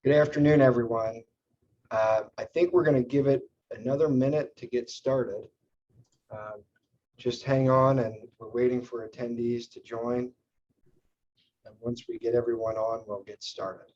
Good afternoon, everyone. I think we're going to give it another minute to get started. Just hang on, and we're waiting for attendees to join. And once we get everyone on, we'll get started.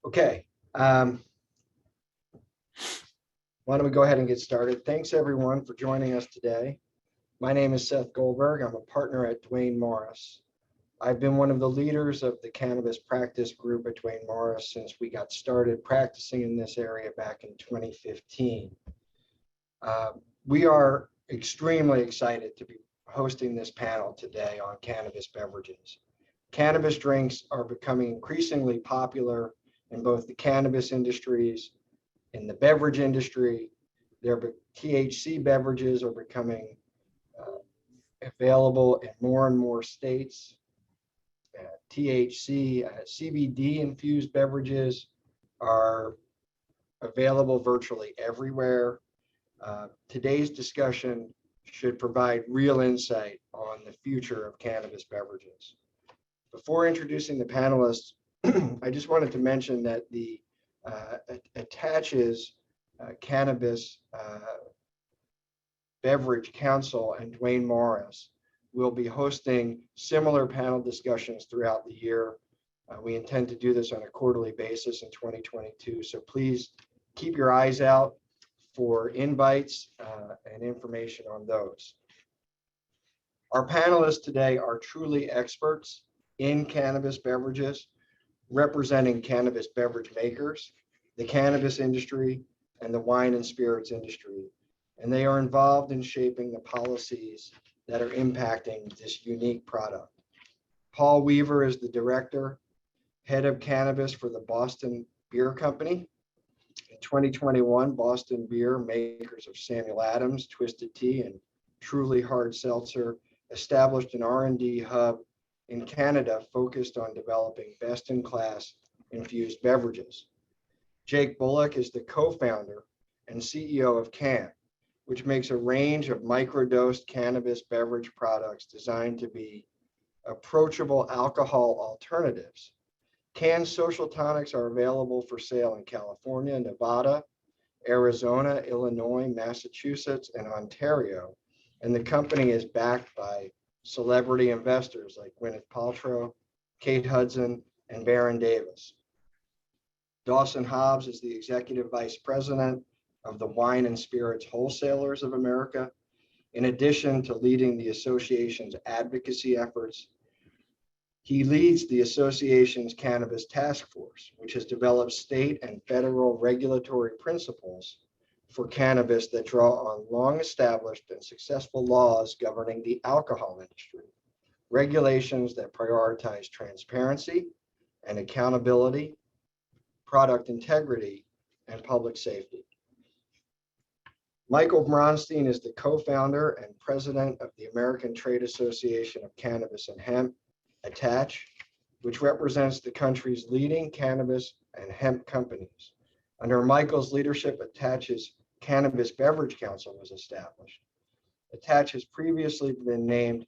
Okay. Why don't we go ahead and get started? Thanks, everyone, for joining us today. My name is Seth Goldberg. I'm a partner at Duane Morris. I've been one of the leaders of the cannabis practice group at Duane Morris since we got started practicing in this area back in 2015. We are extremely excited to be hosting this panel today on cannabis beverages. Cannabis drinks are becoming increasingly popular in both the cannabis industries, in the beverage industry. THC beverages are becoming available in more and more states. CBD infused beverages are available virtually everywhere. Today's discussion should provide real insight on the future of cannabis beverages. Before introducing the panelists, I just wanted to mention that the ATACH's Cannabis Beverage Council and Duane Morris will be hosting similar panel discussions throughout the year. We intend to do this on a quarterly basis in 2022, so please keep your eyes out for invites and information on those. Our panelists today are truly experts in cannabis beverages, representing cannabis beverage makers, the cannabis industry, and the wine and spirits industry. And they are involved in shaping the policies that are impacting this unique product. Paul Weaver is the director, head of cannabis for the Boston Beer Company. In 2021, Boston Beer, makers of Samuel Adams, Twisted Tea, and Truly Hard Seltzer, established an R&D hub in Canada focused on developing best-in-class infused beverages. Jake Bullock is the co-founder and CEO of Can, which makes a range of microdosed cannabis beverage products designed to be approachable alcohol alternatives. Can social tonics are available for sale in California, Nevada, Arizona, Illinois, Massachusetts, and Ontario. And the company is backed by celebrity investors like Gwyneth Paltrow, Kate Hudson, and Baron Davis. Dawson Hobbs is the executive vice president of the Wine and Spirits Wholesalers of America. In addition to leading the association's advocacy efforts, he leads the association's cannabis task force, which has developed state and federal regulatory principles for cannabis that draw on long-established and successful laws governing the alcohol industry, regulations that prioritize transparency and accountability, product integrity, and public safety. Michael Bronstein is the co-founder and president of the American Trade Association of Cannabis and Hemp, ATACH, which represents the country's leading cannabis and hemp companies. Under Michael's leadership, ATACH's Cannabis Beverage Council was established. ATACH has previously been named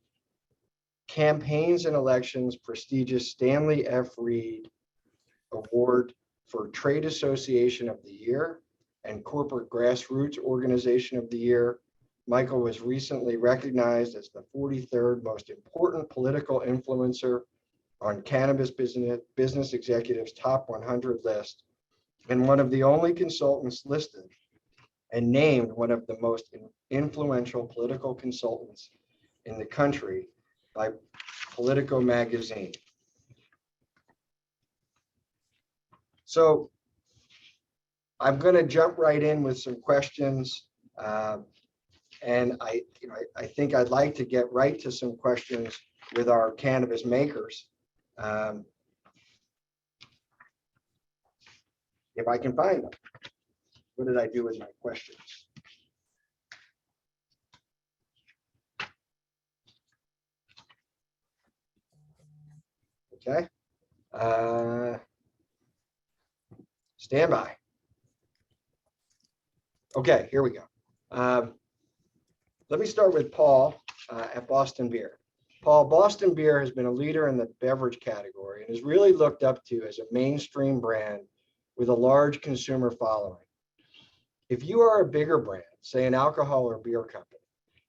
Campaigns and Elections prestigious Stanley F. Reed Award for Trade Association of the Year and Corporate Grassroots Organization of the Year. Michael was recently recognized as the 43rd most important political influencer on Cannabis Business Executive's Top 100 list, and one of the only consultants listed and named one of the most influential political consultants in the country by Politico magazine. So I'm going to jump right in with some questions. And I think I'd like to get right to some questions with our cannabis makers. If I can find them. What did I do with my questions? Okay. Stand by. Okay, here we go. Let me start with Paul at Boston Beer. Paul, Boston Beer has been a leader in the beverage category and is really looked up to as a mainstream brand with a large consumer following. If you are a bigger brand, say an alcohol or beer company,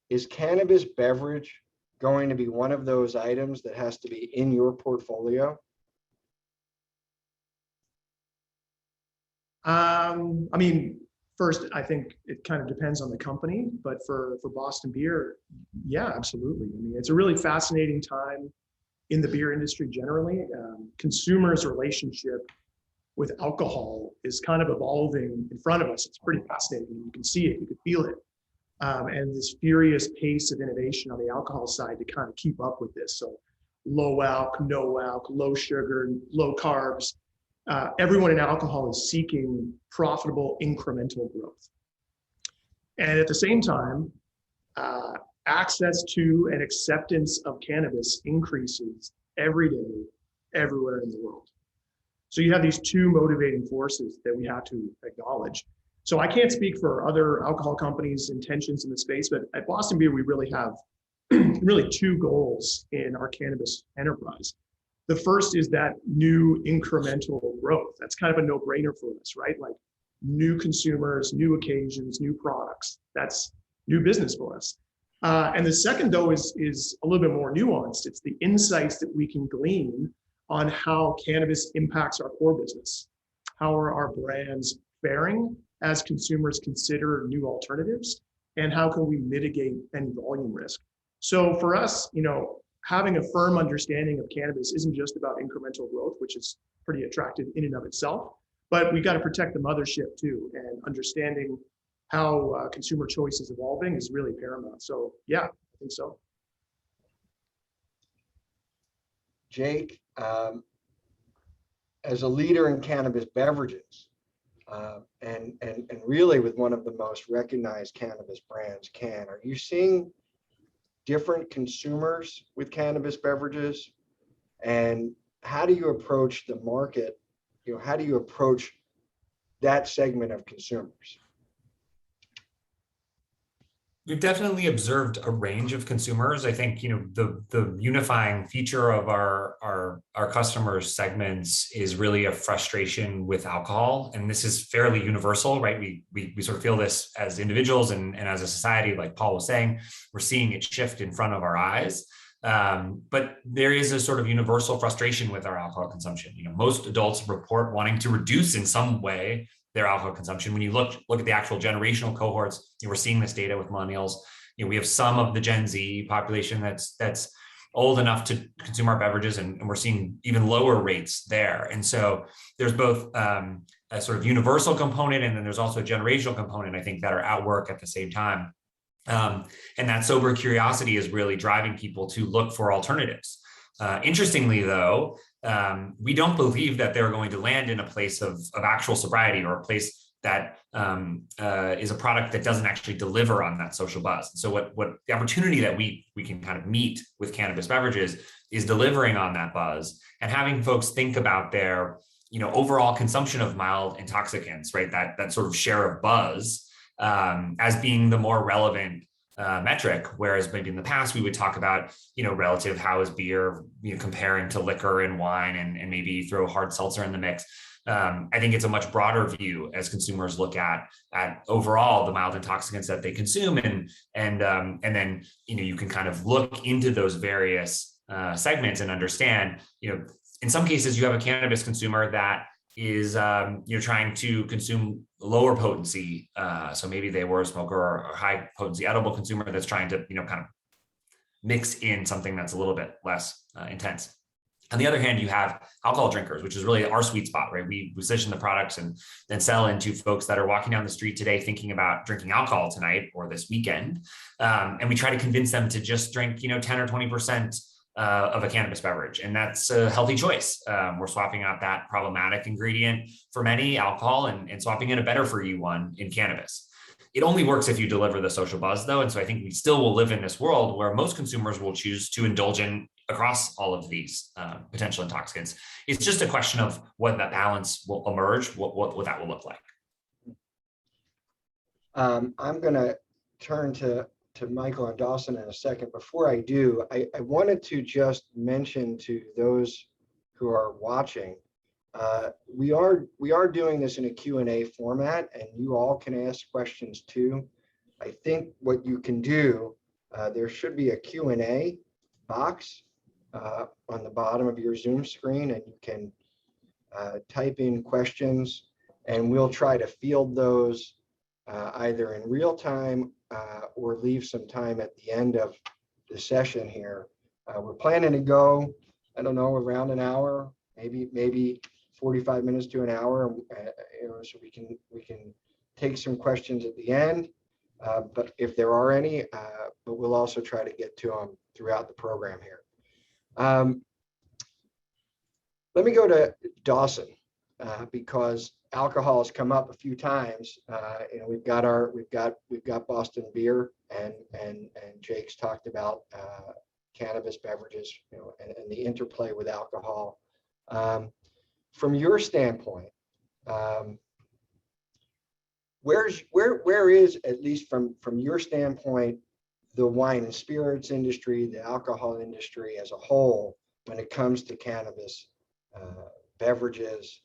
is cannabis beverage going to be one of those items that has to be in your portfolio? I mean, first, I think it kind of depends on the company, but for Boston Beer, yeah, absolutely. I mean, it's a really fascinating time in the beer industry generally. Consumers' relationship with alcohol is kind of evolving in front of us. It's pretty fascinating. You can see it, you can feel it. And this furious pace of innovation on the alcohol side to kind of keep up with this. So low alc, no alc, low sugar, low carbs. Everyone in alcohol is seeking profitable incremental growth. And at the same time, access to and acceptance of cannabis increases every day, everywhere in the world. So you have these two motivating forces that we have to acknowledge. So I can't speak for other alcohol companies' intentions in the space, but at Boston Beer, we really have really two goals in our cannabis enterprise. The first is that new incremental growth. That's kind of a no-brainer for us, right? Like new consumers, new occasions, new products. That's new business for us. And the second, though, is a little bit more nuanced. It's the insights that we can glean on how cannabis impacts our core business. How are our brands faring as consumers consider new alternatives? And how can we mitigate any volume risk? So for us, having a firm understanding of cannabis isn't just about incremental growth, which is pretty attractive in and of itself, but we got to protect the mothership too, and understanding how consumer choice is evolving is really paramount. So yeah, I think so. Jake, as a leader in cannabis beverages, and really with one of the most recognized cannabis brands, are you seeing different consumers with cannabis beverages? And how do you approach the market? How do you approach that segment of consumers? We've definitely observed a range of consumers. I think the unifying feature of our customers segments is really a frustration with alcohol, and this is fairly universal, right? We sort of feel this as individuals and as a society, like Paul was saying, we're seeing it shift in front of our eyes. But there is a sort of universal frustration with our alcohol consumption. Most adults report wanting to reduce in some way their alcohol consumption. When you look at the actual generational cohorts, we're seeing this data with millennials. We have some of the Gen Z population that's old enough to consume our beverages, and we're seeing even lower rates there. And so there's both a sort of universal component, and then there's also a generational component, I think, that are at work at the same time. And that sober curiosity is really driving people to look for alternatives. Interestingly, though, we don't believe that they're going to land in a place of actual sobriety, or a place that is a product that doesn't actually deliver on that social buzz. So what the opportunity that we can kind of meet with cannabis beverages is delivering on that buzz and having folks think about their overall consumption of mild intoxicants, right? That sort of share of buzz as being the more relevant metric, whereas maybe in the past we would talk about relative, how is beer comparing to liquor and wine, and maybe throw hard seltzer in the mix. I think it's a much broader view as consumers look at overall the mild intoxicants that they consume, and then you can kind of look into those various segments and understand in some cases you have a cannabis consumer that is trying to consume lower potency. So maybe they were a smoker or a high potency edible consumer that's trying to kind of mix in something that's a little bit less intense. On the other hand, you have alcohol drinkers, which is really our sweet spot, right? We position the products and then sell into folks that are walking down the street today thinking about drinking alcohol tonight or this weekend. And we try to convince them to just drink 10 or 20% of a cannabis beverage. And that's a healthy choice. We're swapping out that problematic ingredient for many, alcohol, and swapping in a better for you one in cannabis. It only works if you deliver the social buzz, though. And so I think we still will live in this world where most consumers will choose to indulge in across all of these potential intoxicants. It's just a question of what that balance will emerge, what that will look like. I'm going to turn to Michael and Dawson in a second. Before I do, I wanted to just mention to those who are watching, we are doing this in a Q&A format, and you all can ask questions too. I think what you can do, there should be a Q&A box on the bottom of your Zoom screen, and you can type in questions, and we'll try to field those either in real time or leave some time at the end of the session here. We're planning to go, I don't know, around an hour, maybe 45 minutes to an hour, so we can take some questions at the end. But if there are any, but we'll also try to get to them throughout the program here. Let me go to Dawson because alcohol has come up a few times. We've got Boston beer, and Jake's talked about cannabis beverages, and the interplay with alcohol. From your standpoint, where is, at least from your standpoint, the wine and spirits industry, the alcohol industry as a whole, when it comes to cannabis beverages?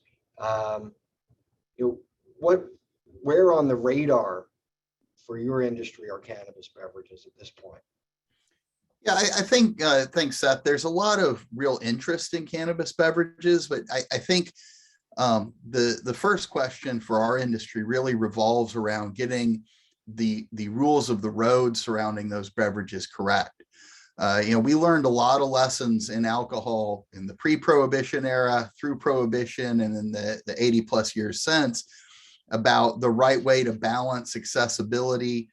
Where on the radar for your industry are cannabis beverages at this point? Yeah, I think, thanks, Seth. There's a lot of real interest in cannabis beverages, but I think the first question for our industry really revolves around getting the rules of the road surrounding those beverages correct. We learned a lot of lessons in alcohol in the pre-prohibition era, through prohibition, and in the 80 plus years since, about the right way to balance accessibility,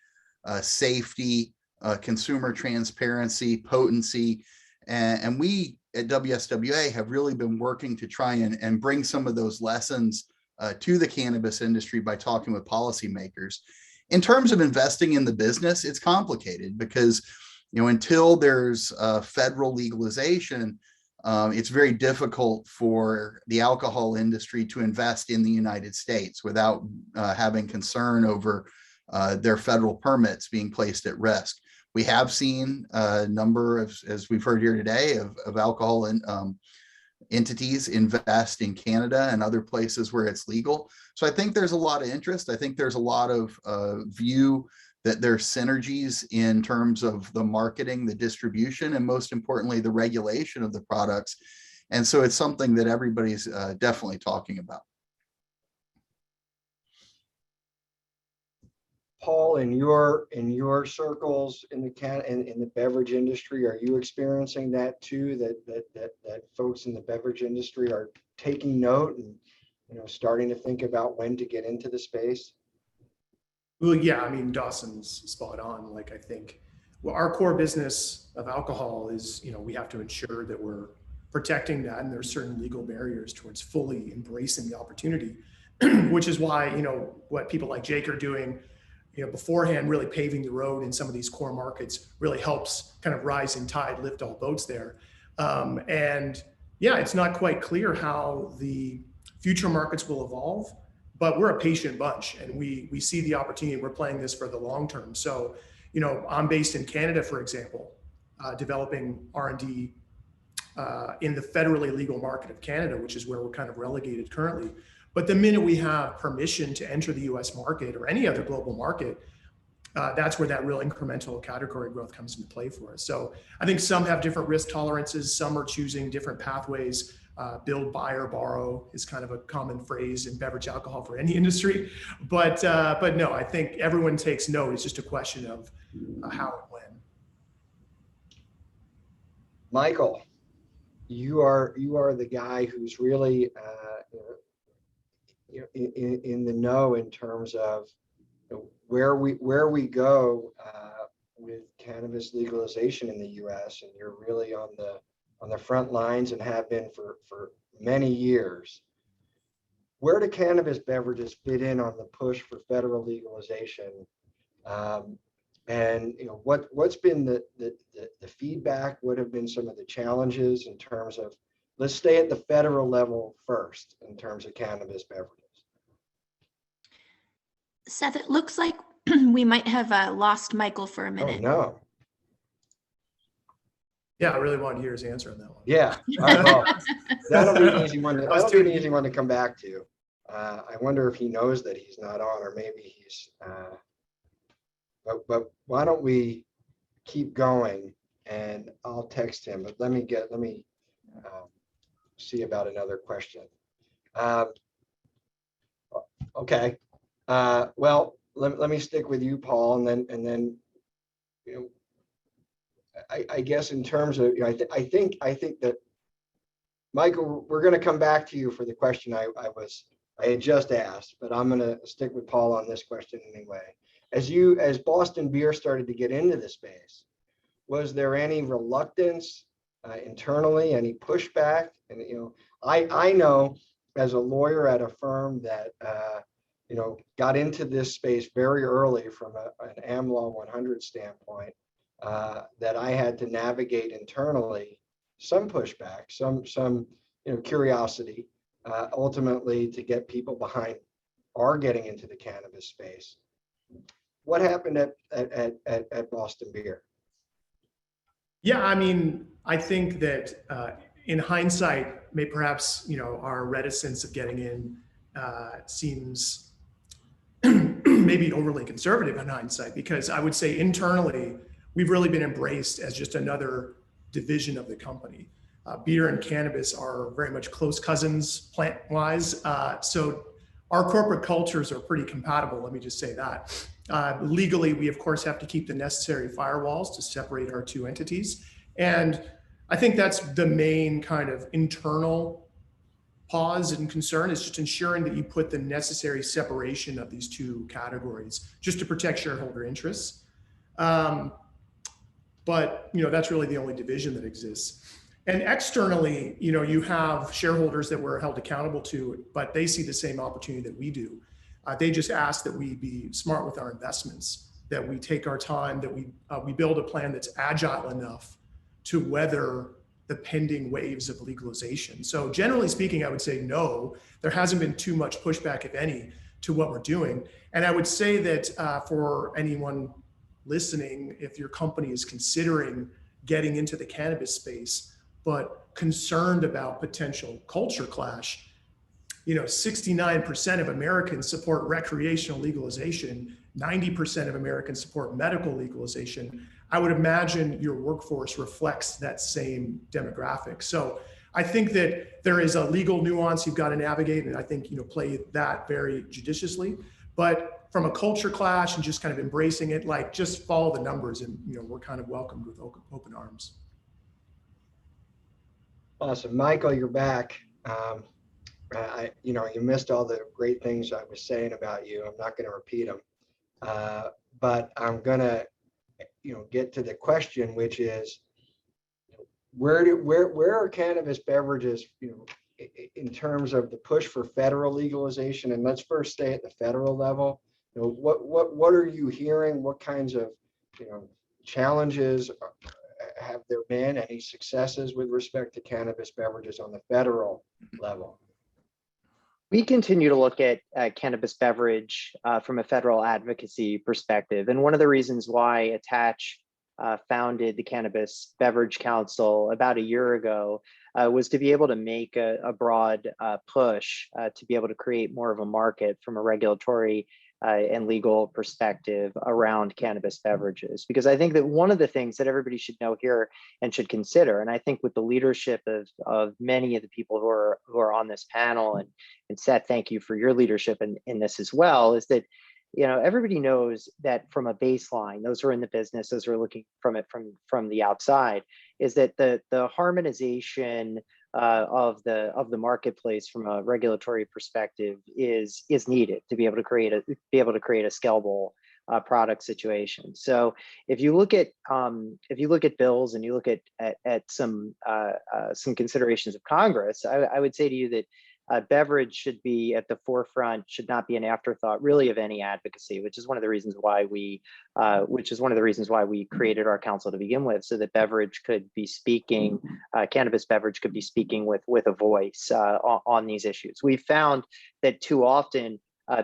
safety, consumer transparency, potency. And we at WSWA have really been working to try and bring some of those lessons to the cannabis industry by talking with policymakers. In terms of investing in the business, it's complicated because until there's federal legalization, it's very difficult for the alcohol industry to invest in the United States without having concern over their federal permits being placed at risk. We have seen a number of, as we've heard here today, of alcohol entities invest in Canada and other places where it's legal. So I think there's a lot of interest. I think there's a lot of view that there's synergies in terms of the marketing, the distribution, and most importantly, the regulation of the products. And so it's something that everybody's definitely talking about. Paul, in your circles in the beverage industry, are you experiencing that too? That folks in the beverage industry are taking note and starting to think about when to get into the space? Well, yeah, I mean, Dawson's spot on. Like, I think, well, our core business of alcohol is, we have to ensure that we're protecting that, and there's certain legal barriers towards fully embracing the opportunity, which is why, what people like Jake are doing, beforehand, really paving the road in some of these core markets really helps kind of rising tide lift all boats there. And yeah, it's not quite clear how the future markets will evolve, but we're a patient bunch, and we see the opportunity. We're playing this for the long term. So, I'm based in Canada, for example, developing R&D in the federally legal market of Canada, which is where we're kind of relegated currently. But the minute we have permission to enter the US market or any other global market, that's where that real incremental category growth comes into play for us. So I think some have different risk tolerances. Some are choosing different pathways. Build, buy, or borrow is kind of a common phrase in beverage alcohol for any industry. But no, I think everyone takes note. It's just a question of how and when. Michael, you are the guy who's really in the know in terms of where we go with cannabis legalization in the U.S. and you're really on the front lines and have been for many years. Where do cannabis beverages fit in on the push for federal legalization? And what's been the feedback? What have been some of the challenges in terms of, let's stay at the federal level first in terms of cannabis beverages? Seth, it looks like we might have lost Michael for a Oh, minute. no. Yeah, I really want to hear his answer on that one. Yeah. All right, well, that'll be an easy one. That'll be an too- easy one to come back to. I wonder if he knows that he's not on, or maybe he's. But why don't we keep going, and I'll text him. But let me see about another question. Okay. Well, let me stick with you, Paul, and then I guess in terms of, I think that, Michael, we're going to come back to you for the question I had just asked, but I'm going to stick with Paul on this question anyway. As Boston Beer started to get into the space, was there any reluctance internally, any pushback? And I know as a lawyer at a firm that got into this space very early from an AmLaw 100 standpoint, that I had to navigate internally some pushback, some curiosity, ultimately to get people behind our getting into the cannabis space. What happened at Boston Beer? Yeah, I mean, I think that in hindsight, perhaps our reticence of getting in seems maybe overly conservative in hindsight, because I would say internally, we've really been embraced as just another division of the company. Beer and cannabis are very much close cousins plant-wise. So our corporate cultures are pretty compatible, let me just say that. Legally, we of course have to keep the necessary firewalls to separate our two entities. And I think that's the main kind of internal pause and concern, is just ensuring that you put the necessary separation of these two categories just to protect shareholder interests. But that's really the only division that exists. And externally, you have shareholders that we're held accountable to, but they see the same opportunity that we do. They just ask that we be smart with our investments, that we take our time, that we build a plan that's agile enough to weather the pending waves of legalization. So generally speaking, I would say no, there hasn't been too much pushback, if any, to what we're doing. And I would say that for anyone listening, if your company is considering getting into the cannabis space, but concerned about potential culture clash, 69% of Americans support recreational legalization, 90% of Americans support medical legalization. I would imagine your workforce reflects that same demographic. So I think that there is a legal nuance you've got to navigate, and I think play that very judiciously. But from a culture clash and just kind of embracing it, like just follow the numbers, and we're kind of welcomed with open arms. Awesome, Michael, you're back. You missed all the great things I was saying about you. I'm not going to repeat them, but I'm going to, get to the question, which is, where are cannabis beverages, in terms of the push for federal legalization? And let's first stay at the federal level. What are you hearing? What kinds of, challenges have there been? Any successes with respect to cannabis beverages on the federal level? We continue to look at cannabis beverage from a federal advocacy perspective. And one of the reasons why ATACH founded the Cannabis Beverage Council about a year ago was to be able to make a broad push to be able to create more of a market from a regulatory and legal perspective around cannabis beverages. Because I think that one of the things that everybody should know here and should consider, and I think with the leadership of many of the people who are on this panel, and Seth, thank you for your leadership in this as well, is that everybody knows that from a baseline, those who are in the business, those who are looking from it from the outside, is that the harmonization of the marketplace from a regulatory perspective is needed to be able to create a scalable product situation. So if you look at bills and you look at some considerations of Congress, I would say to you that beverage should be at the forefront, should not be an afterthought really of any advocacy, which is one of the reasons why we created our council to begin with, so that beverage could be speaking, cannabis beverage could be speaking with a voice on these issues. We found that too often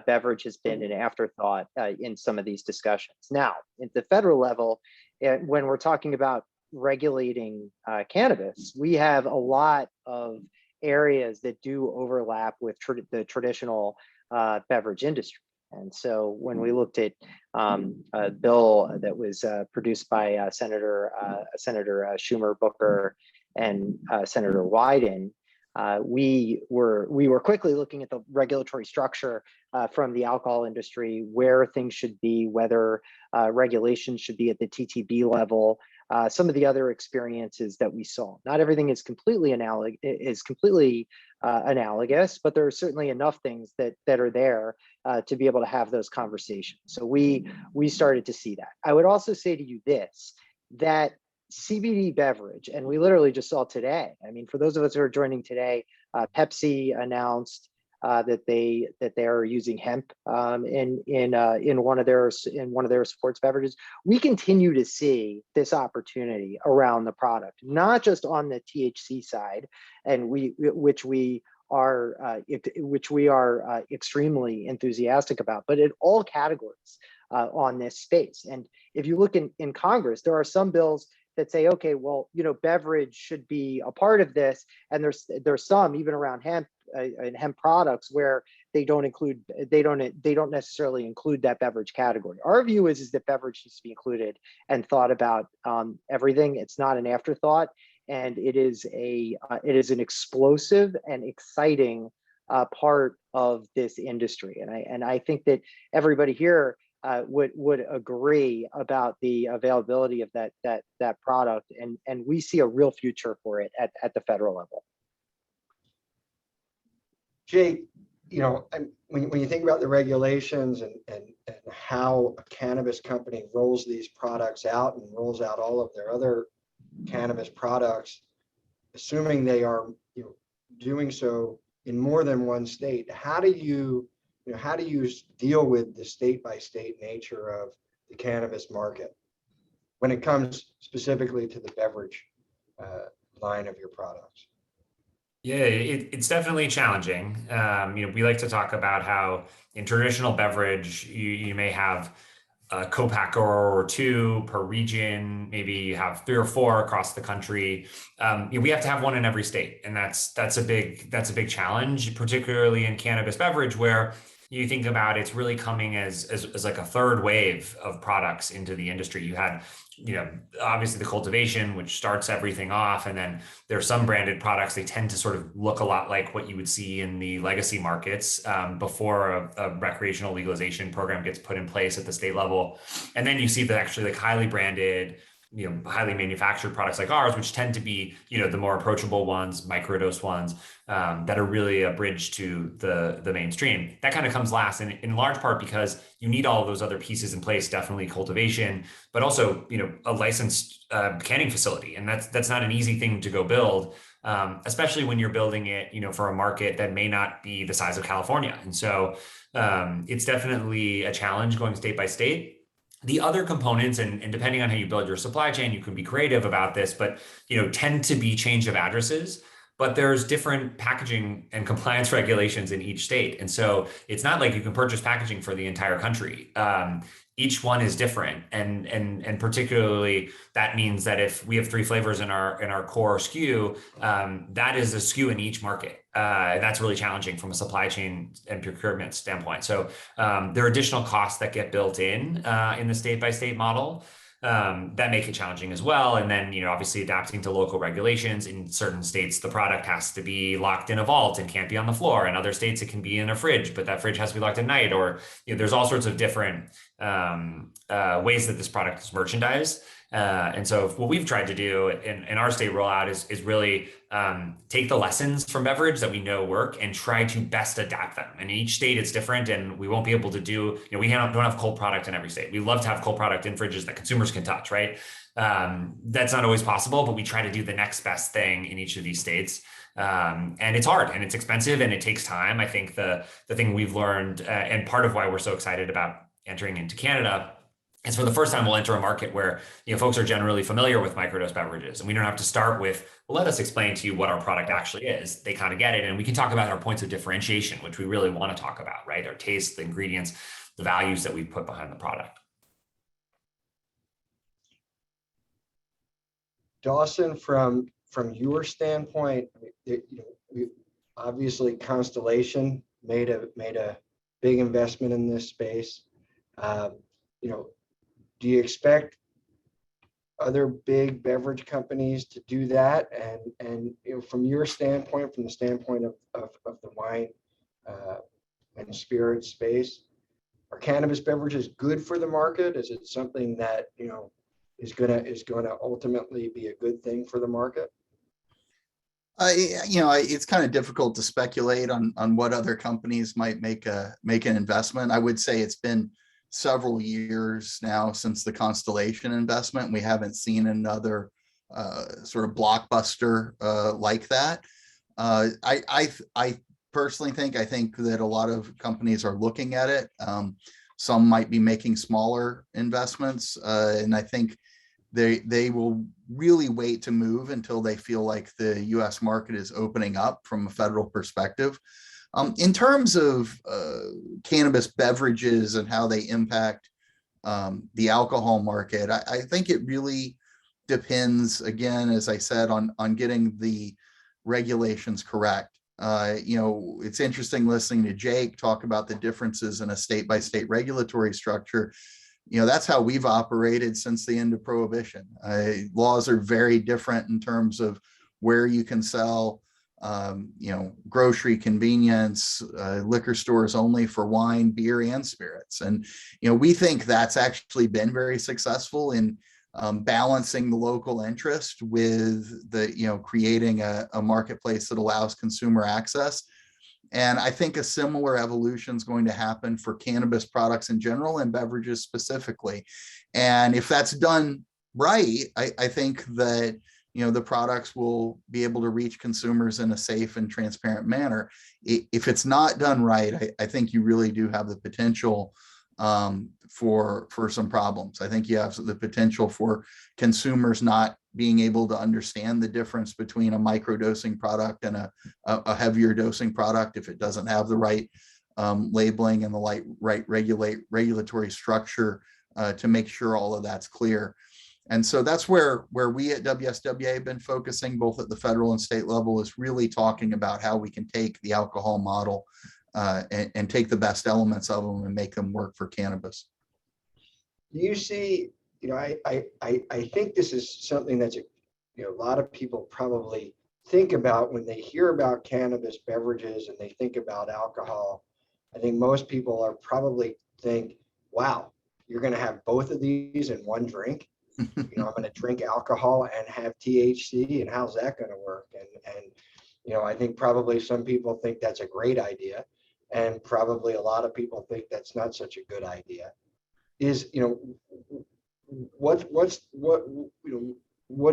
beverage has been an afterthought in some of these discussions. Now, at the federal level, when we're talking about regulating cannabis, we have a lot of areas that do overlap with the traditional beverage industry. And so when we looked at a bill that was produced by Senator Schumer, Booker, and Senator Wyden, we were quickly looking at the regulatory structure from the alcohol industry, where things should be, whether regulations should be at the TTB level, some of the other experiences that we saw. Not everything is completely analogous, but there are certainly enough things that are there to be able to have those conversations. So we started to see that. I would also say to you this, that CBD beverage, and we literally just saw today, I mean, for those of us who are joining today, Pepsi announced that they are using hemp in one of their sports beverages. We continue to see this opportunity around the product, not just on the THC side, and which we are extremely enthusiastic about, but in all categories on this space. And if you look in Congress, there are some bills that say, okay, well, beverage should be a part of this, and there's some even around hemp and hemp products where they don't necessarily include that beverage category. Our view is that beverage needs to be included and thought about everything. It's not an afterthought, and it is an explosive and exciting part of this industry. And I think that everybody here would agree about the availability of that product, and we see a real future for it at the federal level. Jake, when you think about the regulations and how a cannabis company rolls these products out and rolls out all of their other cannabis products, assuming they are doing so in more than one state, how do you deal with the state by state nature of the cannabis market when it comes specifically to the beverage line of your products? Yeah, it's definitely challenging. We like to talk about how in traditional beverage, you may have a co-packer or two per region, maybe you have 3 or 4 across the country. We have to have one in every state, and that's a big challenge, particularly in cannabis beverage, where you think about it's really coming as like a third wave of products into the industry. You had obviously the cultivation, which starts everything off, and then there's some branded products. They tend to sort of look a lot like what you would see in the legacy markets before a recreational legalization program gets put in place at the state level. And then you see that actually like highly branded, highly manufactured products like ours, which tend to be, the more approachable ones, microdose ones, that are really a bridge to the mainstream. That kind of comes last, and in large part because you need all of those other pieces in place, definitely cultivation, but also, a licensed canning facility. And that's not an easy thing to go build, especially when you're building it, for a market that may not be the size of California. And so it's definitely a challenge going state by state. The other components, and depending on how you build your supply chain, you can be creative about this, but tend to be change of addresses. But there's different packaging and compliance regulations in each state, and so it's not like you can purchase packaging for the entire country. Each one is different, and particularly that means that if we have 3 flavors in our core SKU, that is a SKU in each market. That's really challenging from a supply chain and procurement standpoint. So there are additional costs that get built in the state by state model that make it challenging as well. And then, obviously adapting to local regulations. In certain states, the product has to be locked in a vault and can't be on the floor. In other states, it can be in a fridge, but that fridge has to be locked at night. Or there's all sorts of different ways that this product is merchandised. And so what we've tried to do in our state rollout is really take the lessons from beverage that we know work and try to best adapt them. And each state is different, and we won't be able to do, we don't have cold product in every state. We love to have cold product in fridges that consumers can touch, right? That's not always possible, but we try to do the next best thing in each of these states. And it's hard and it's expensive and it takes time. I think the thing we've learned, and part of why we're so excited about entering into Canada, is for the first time we'll enter a market where folks are generally familiar with microdose beverages, and we don't have to start with, well, let us explain to you what our product actually is. They kind of get it, and we can talk about our points of differentiation, which we really want to talk about, right? Our taste, the ingredients, the values that we put behind the product. Dawson, from your standpoint, obviously Constellation made a big investment in this space. Do you expect other big beverage companies to do that? And from your standpoint, from the standpoint of the wine and spirit space, are cannabis beverages good for the market? Is it something that is gonna ultimately be a good thing for the market? It's kind of difficult to speculate on what other companies might make an investment. I would say it's been several years now since the Constellation investment. We haven't seen another sort of blockbuster like that. I personally think that a lot of companies are looking at it. Some might be making smaller investments, and I think they will really wait to move until they feel like the U.S. market is opening up from a federal perspective. In terms of cannabis beverages and how they impact the alcohol market, I think it really depends, again, as I said, on getting the regulations correct. It's interesting listening to Jake talk about the differences in a state-by-state regulatory structure. That's how we've operated since the end of Prohibition. Laws are very different in terms of where you can sell, grocery, convenience, liquor stores only for wine, beer, and spirits. And, we think that's actually been very successful in balancing the local interest with creating a marketplace that allows consumer access. And I think a similar evolution is going to happen for cannabis products in general and beverages specifically. And if that's done right, I think that the products will be able to reach consumers in a safe and transparent manner. If it's not done right, I think you really do have the potential for some problems. I think you have the potential for consumers not being able to understand the difference between a microdosing product and a heavier dosing product if it doesn't have the right labeling and the right regulatory structure to make sure all of that's clear. And so that's where we at WSWA have been focusing, both at the federal and state level, is really talking about how we can take the alcohol model and take the best elements of them and make them work for cannabis. Do you see, I think this is something that's a lot of people probably think about when they hear about cannabis beverages and they think about alcohol. I think most people are probably think, wow, you're going to have both of these in one drink. I'm going to drink alcohol and have THC, and how's that going to work? And I think probably some people think that's a great idea, and probably a lot of people think that's not such a good idea. What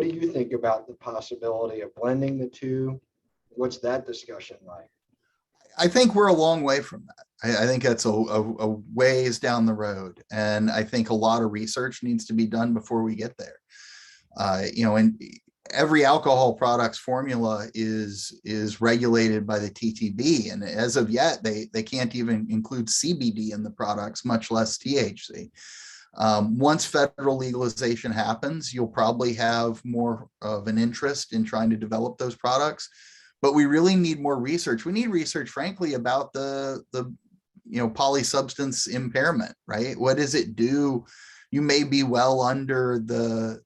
do you think about the possibility of blending the two? What's that discussion like? I think we're a long way from that. I think that's a ways down the road. And I think a lot of research needs to be done before we get there. And every alcohol product's formula is regulated by the TTB. And as of yet, they can't even include CBD in the products, much less THC. Once federal legalization happens, you'll probably have more of an interest in trying to develop those products. But we really need more research. We need research, frankly, about the polysubstance impairment, right? What does it do? You may be well under the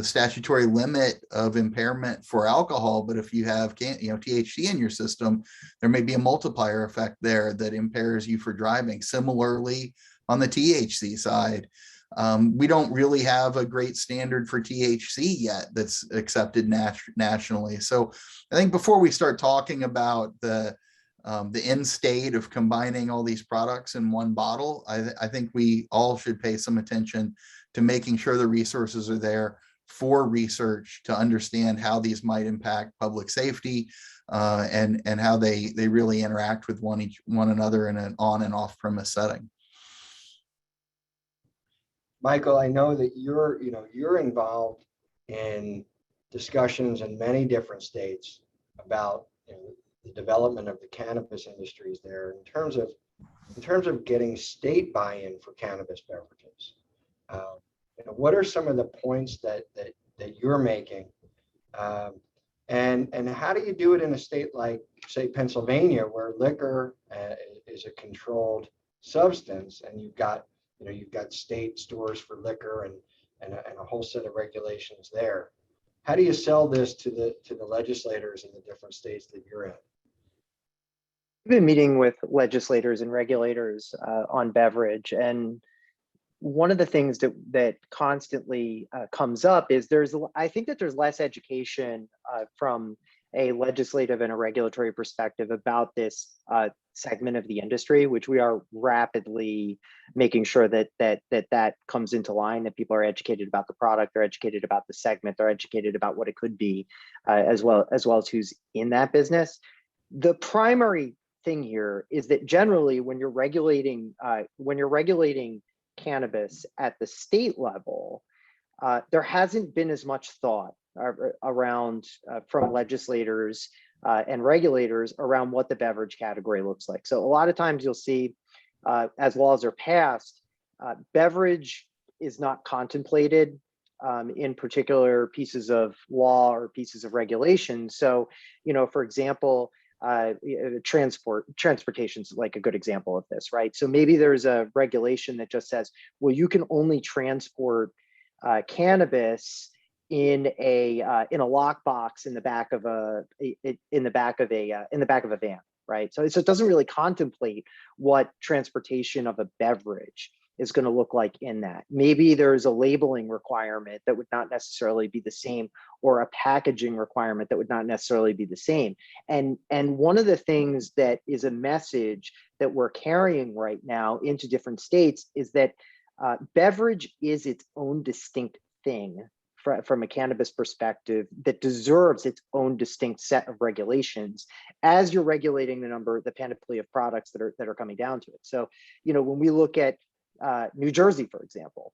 statutory limit of impairment for alcohol, but if you have THC in your system, there may be a multiplier effect there that impairs you for driving. Similarly, on the THC side, We don't really have a great standard for THC yet that's accepted nationally. So I think before we start talking about the end state of combining all these products in one bottle, I think we all should pay some attention to making sure the resources are there for research to understand how these might impact public safety, and how they really interact with one another in an on and off premise setting. Michael, I know that you're involved in discussions in many different states about the development of the cannabis industries there in terms of getting state buy-in for cannabis beverages. What are some of the points that you're making, and how do you do it in a state like, say, Pennsylvania, where liquor is a controlled substance, and you've got state stores for liquor and a whole set of regulations there? How do you sell this to the legislators in the different states that you're in? We've been meeting with legislators and regulators on beverage, and one of the things that constantly comes up is I think that there's less education from a legislative and a regulatory perspective about this segment of the industry, which we are rapidly making sure that comes into line, that people are educated about the product, they're educated about the segment, they're educated about what it could be, as well as who's in that business. The primary thing here is that generally when you're regulating cannabis at the state level, there hasn't been as much thought around from legislators and regulators around what the beverage category looks like. So a lot of times you'll see, as laws are passed, beverage is not contemplated in particular pieces of law or pieces of regulation. So, for example, transportation is like a good example of this, right? So maybe there's a regulation that just says, well, you can only transport cannabis in a lockbox in the back of a van, right? So it doesn't really contemplate what transportation of a beverage is going to look like in that. Maybe there's a labeling requirement that would not necessarily be the same, or a packaging requirement that would not necessarily be the same. And one of the things that is a message that we're carrying right now into different states is that beverage is its own distinct thing from a cannabis perspective that deserves its own distinct set of regulations as you're regulating the panoply of products that are coming down to it. So, when we look at New Jersey, for example,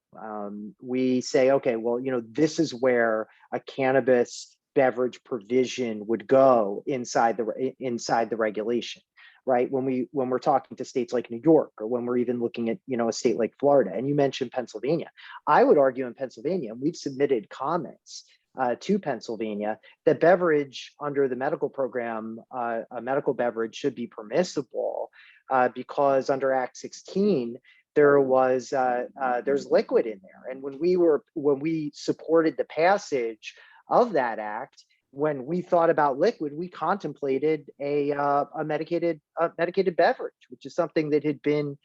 we say, okay, well, this is where a cannabis beverage provision would go inside the regulation, right? When we're talking to states like New York, or when we're even looking at, a state like Florida, and you mentioned Pennsylvania, I would argue in Pennsylvania, and we've submitted comments to Pennsylvania, that beverage under the medical program, a medical beverage should be permissible because under Act 16, there's liquid in there. And when we supported the passage of that act, when we thought about liquid, we contemplated a medicated beverage, which is something that had been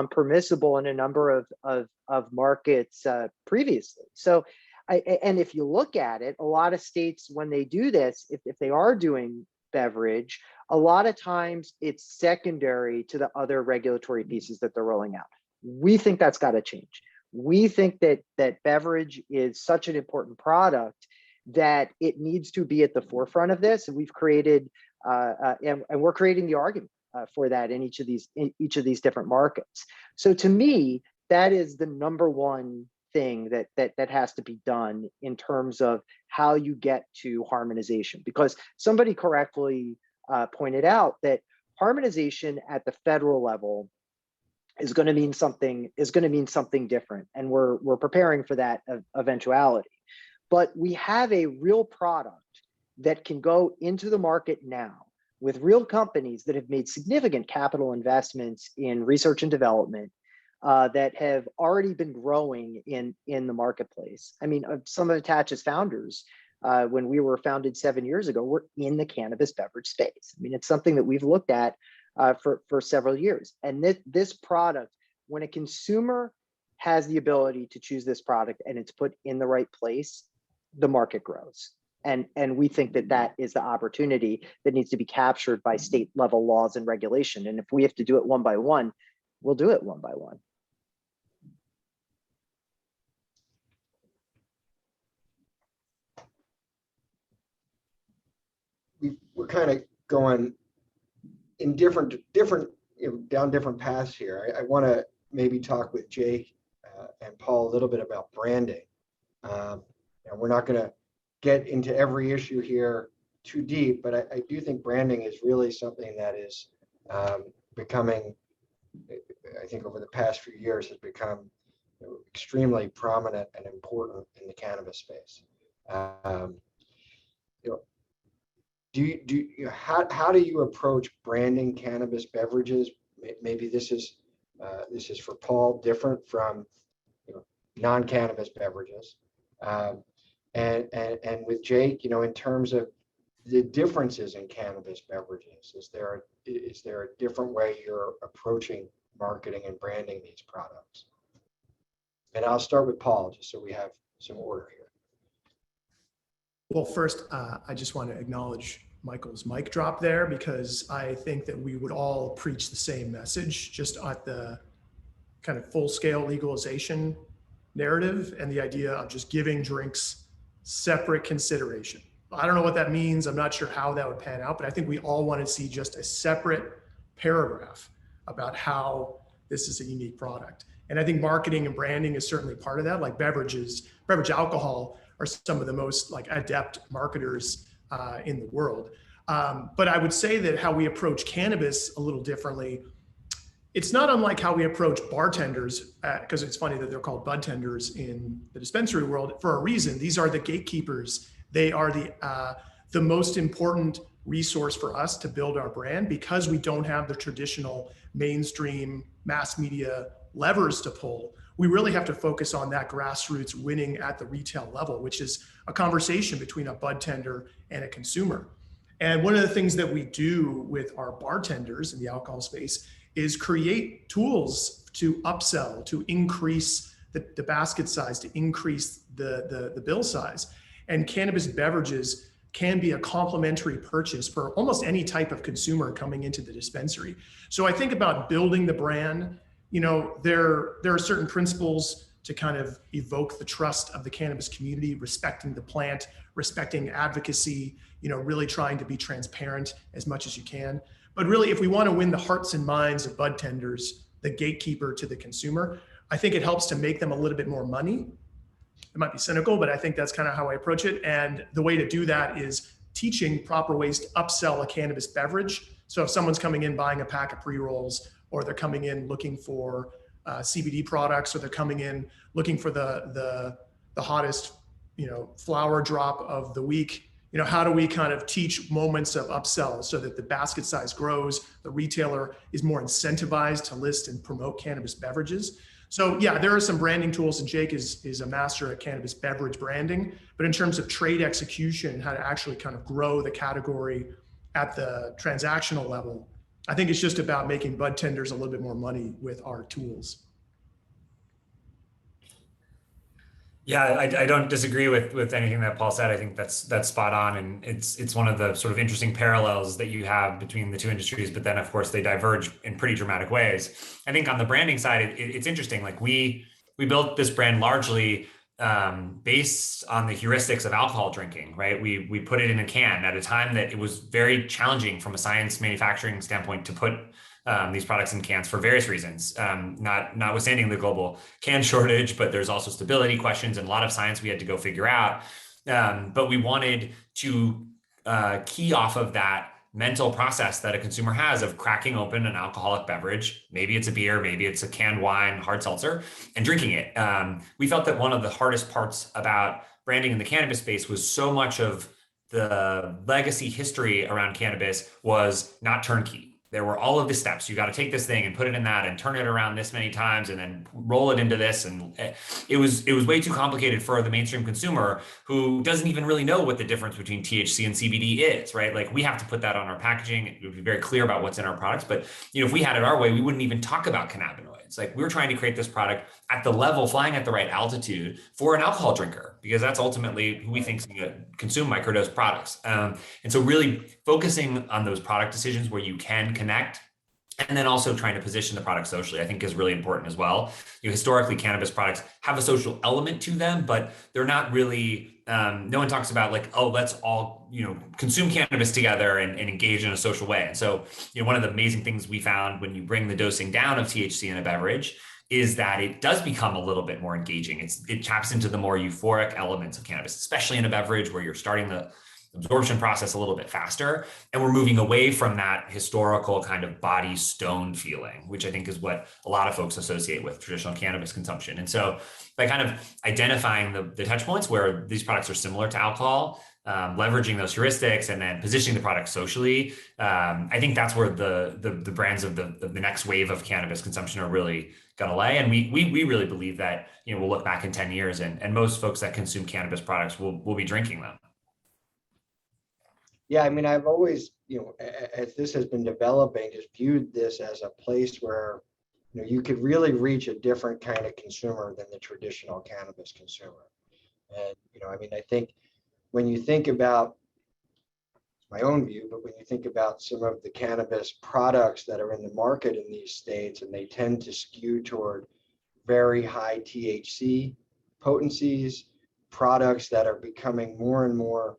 permissible in a number of markets previously. So, and if you look at it, a lot of states, when they do this, if they are doing beverage, a lot of times it's secondary to the other regulatory pieces that they're rolling out. We think that's got to change. We think that beverage is such an important product that it needs to be at the forefront of this, and we've created and we're creating the argument for that in each of these different markets. So to me, that is the number one thing that has to be done in terms of how you get to harmonization, because somebody correctly pointed out that harmonization at the federal level is going to mean something different, and we're preparing for that eventuality. But we have a real product that can go into the market now with real companies that have made significant capital investments in research and development that have already been growing in the marketplace. I mean, some of ATACH's founders, when we were founded 7 years ago, were in the cannabis beverage space. I mean, it's something that we've looked at for several years. And this product, when a consumer has the ability to choose this product and it's put in the right place, the market grows. And we think that that is the opportunity that needs to be captured by state level laws and regulation. And if we have to do it one by one, we'll do it one by one. We're kind of going in different down different paths here. I want to maybe talk with Jake and Paul a little bit about branding. And we're not going to get into every issue here too deep, but I do think branding is really something that is becoming, I think over the past few years has become extremely prominent and important in the cannabis space. How do you approach branding cannabis beverages? Maybe this is for Paul, different from non-cannabis beverages. And with Jake, in terms of the differences in cannabis beverages, is there a different way you're approaching marketing and branding these products? And I'll start with Paul, just so we have some order here. Well, first, I just want to acknowledge Michael's mic drop there, because I think that we would all preach the same message, just at the kind of full-scale legalization narrative and the idea of just giving drinks separate consideration. I don't know what that means. I'm not sure how that would pan out, but I think we all want to see just a separate paragraph about how this is a unique product. And I think marketing and branding is certainly part of that. Like beverage alcohol are some of the most adept marketers in the world. But I would say that how we approach cannabis a little differently, it's not unlike how we approach bartenders, because it's funny that they're called bud tenders in the dispensary world for a reason. These are the gatekeepers. They are the most important resource for us to build our brand, because we don't have the traditional mainstream mass media levers to pull. We really have to focus on that grassroots winning at the retail level, which is a conversation between a bud tender and a consumer. And one of the things that we do with our bartenders in the alcohol space is create tools to upsell, to increase the basket size, to increase the bill size. And cannabis beverages can be a complementary purchase for almost any type of consumer coming into the dispensary. So I think about building the brand. There are certain principles to kind of evoke the trust of the cannabis community, respecting the plant, respecting advocacy, really trying to be transparent as much as you can. But really, if we want to win the hearts and minds of bud tenders, the gatekeeper to the consumer, I think it helps to make them a little bit more money. It might be cynical, but I think that's kind of how I approach it. And the way to do that is teaching proper ways to upsell a cannabis beverage. So if someone's coming in buying a pack of pre-rolls, or they're coming in looking for CBD products, or they're coming in looking for the hottest, flower drop of the week, how do we kind of teach moments of upsell so that the basket size grows, the retailer is more incentivized to list and promote cannabis beverages? So yeah, there are some branding tools, and Jake is a master at cannabis beverage branding, but in terms of trade execution, how to actually kind of grow the category at the transactional level, I think it's just about making bud tenders a little bit more money with our tools. Yeah, I don't disagree with anything that Paul said. I think that's spot on, and it's one of the sort of interesting parallels that you have between the two industries. But then, of course, they diverge in pretty dramatic ways. I think on the branding side, it's interesting. Like we built this brand largely based on the heuristics of alcohol drinking, right? We put it in a can at a time that it was very challenging from a science manufacturing standpoint to put these products in cans for various reasons, notwithstanding the global can shortage, but there's also stability questions and a lot of science we had to go figure out. But we wanted to key off of that mental process that a consumer has of cracking open an alcoholic beverage. Maybe it's a beer, maybe it's a canned wine, hard seltzer, and drinking it. We felt that one of the hardest parts about branding in the cannabis space was so much of the legacy history around cannabis was not turnkey. there were all of the steps. You got to take this thing and put it in that and turn it around this many times and then roll it into this. And it was way too complicated for the mainstream consumer who doesn't even really know what the difference between THC and CBD is, right? Like we have to put that on our packaging. It would be very clear about what's in our products. But if we had it our way, we wouldn't even talk about cannabinoids. Like we were trying to create this product at the level, flying at the right altitude for an alcohol drinker, because that's ultimately who we think is going to consume microdose products. And so really focusing on those product decisions where you can connect, and then also trying to position the product socially, I think is really important as well. Historically, cannabis products have a social element to them, but they're not really, no one talks about like, oh, let's all, consume cannabis together and engage in a social way. And so, one of the amazing things we found when you bring the dosing down of THC in a beverage is that it does become a little bit more engaging. It taps into the more euphoric elements of cannabis, especially in a beverage where you're starting the absorption process a little bit faster. And we're moving away from that historical kind of body stoned feeling, which I think is what a lot of folks associate with traditional cannabis consumption. And so by kind of identifying the touch points where these products are similar to alcohol, leveraging those heuristics and then positioning the product socially, I think that's where the brands of the next wave of cannabis consumption are really going to lay. And we really believe that, we'll look back in 10 years and most folks that consume cannabis products will be drinking them. Yeah, I mean, I've always, as this has been developing, just viewed this as a place where, you could really reach a different kind of consumer than the traditional cannabis consumer. And, I think when you think about my own view, but when you think about some of the cannabis products that are in the market in these states, and they tend to skew toward very high THC potencies, products that are becoming more and more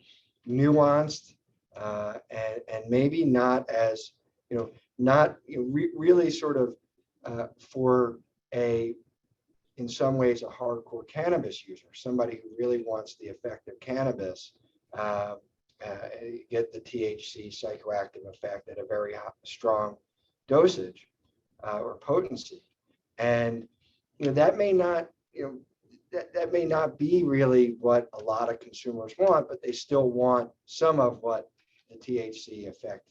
nuanced, and maybe not as, really sort of for in some ways, a hardcore cannabis user, somebody who really wants the effect of cannabis, get the THC psychoactive effect at a very strong dosage or potency. And, that may not, that may not be really what a lot of consumers want, but they still want some of what the THC effect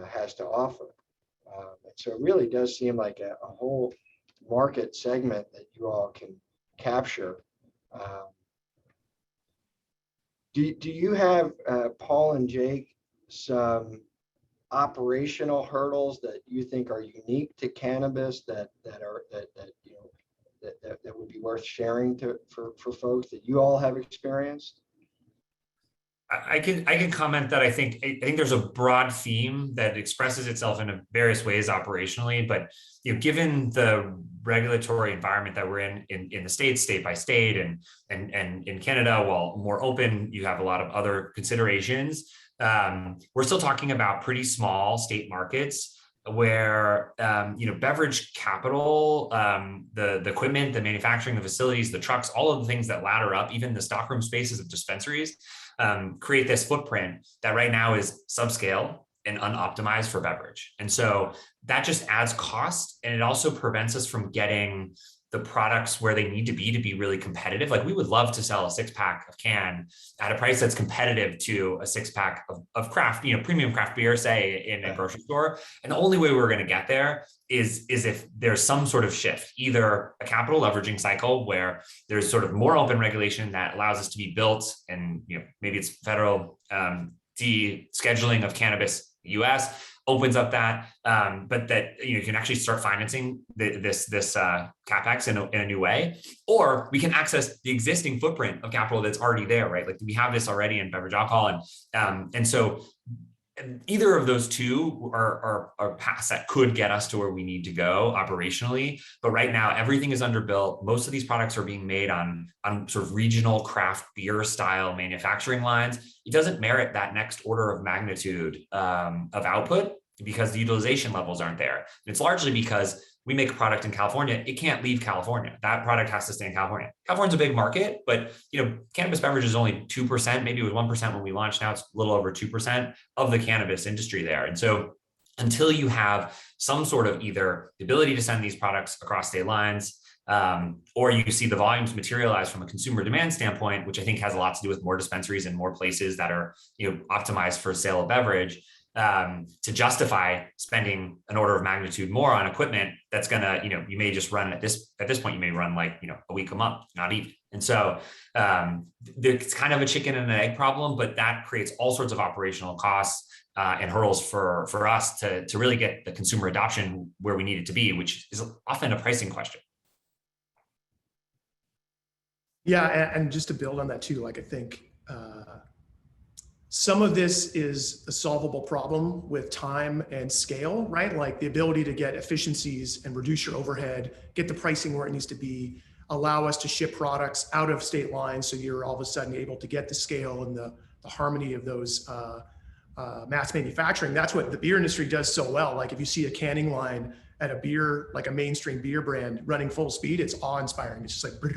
has to offer. And so it really does seem like a whole market segment that you all can capture. Do you have, Paul and Jake, some operational hurdles that you think are unique to cannabis that would be worth sharing for folks that you all have experienced? I can comment that I think there's a broad theme that expresses itself in various ways operationally, but given the regulatory environment that we're in the States, state by state, and in Canada, while more open, you have a lot of other considerations. We're still talking about pretty small state markets where beverage capital, the equipment, the manufacturing, the facilities, the trucks, all of the things that ladder up, even the stockroom spaces of dispensaries, create this footprint that right now is subscale and unoptimized for beverage. And so that just adds cost, and it also prevents us from getting the products where they need to be really competitive. Like we would love to sell a 6-pack of can at a price that's competitive to a 6-pack of craft, premium craft beer, say in a grocery store. And the only way we're going to get there is if there's some sort of shift, either a capital leveraging cycle where there's sort of more open regulation that allows us to be built, and maybe it's federal descheduling of cannabis US opens up that, but that you can actually start financing this capex in a new way, or we can access the existing footprint of capital that's already there, right? Like we have this already in beverage alcohol, and so either of those two are paths that could get us to where we need to go operationally. But right now, everything is underbuilt. Most of these products are being made on sort of regional craft beer style manufacturing lines. It doesn't merit that next order of magnitude of output because the utilization levels aren't there. And it's largely because we make a product in California, it can't leave California. That product has to stay in California. California's a big market, but cannabis beverage is only 2%, maybe it was 1% when we launched. Now it's a little over 2% of the cannabis industry there. And so until you have some sort of either the ability to send these products across state lines, or you see the volumes materialize from a consumer demand standpoint, which I think has a lot to do with more dispensaries and more places that are optimized for sale of beverage, to justify spending an order of magnitude more on equipment that's gonna, you may just run at this point, you may run like, a week, a month, not even. And so it's kind of a chicken and an egg problem, but that creates all sorts of operational costs and hurdles for us to really get the consumer adoption where we need it to be, which is often a pricing question. Yeah, and just to build on that too, like I think some of this is a solvable problem with time and scale, right? Like the ability to get efficiencies and reduce your overhead, get the pricing where it needs to be, allow us to ship products out of state lines, so you're all of a sudden able to get the scale and the harmony of those mass manufacturing. That's what the beer industry does so well. Like if you see a canning line at a beer, like a mainstream beer brand running full speed, it's awe-inspiring. It's just like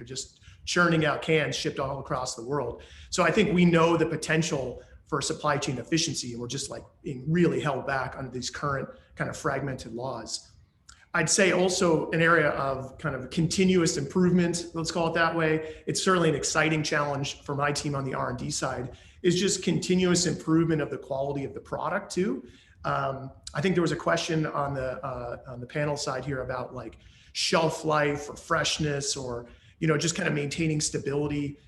just churning out cans shipped all across the world. So I think we know the potential for supply chain efficiency, and we're just like being really held back under these current kind of fragmented laws. I'd say also an area of kind of continuous improvement, let's call it that way. It's certainly an exciting challenge for my team on the R&D side, is just continuous improvement of the quality of the product too. I think there was a question on the panel side here about like shelf life or freshness, or just kind of maintaining stability.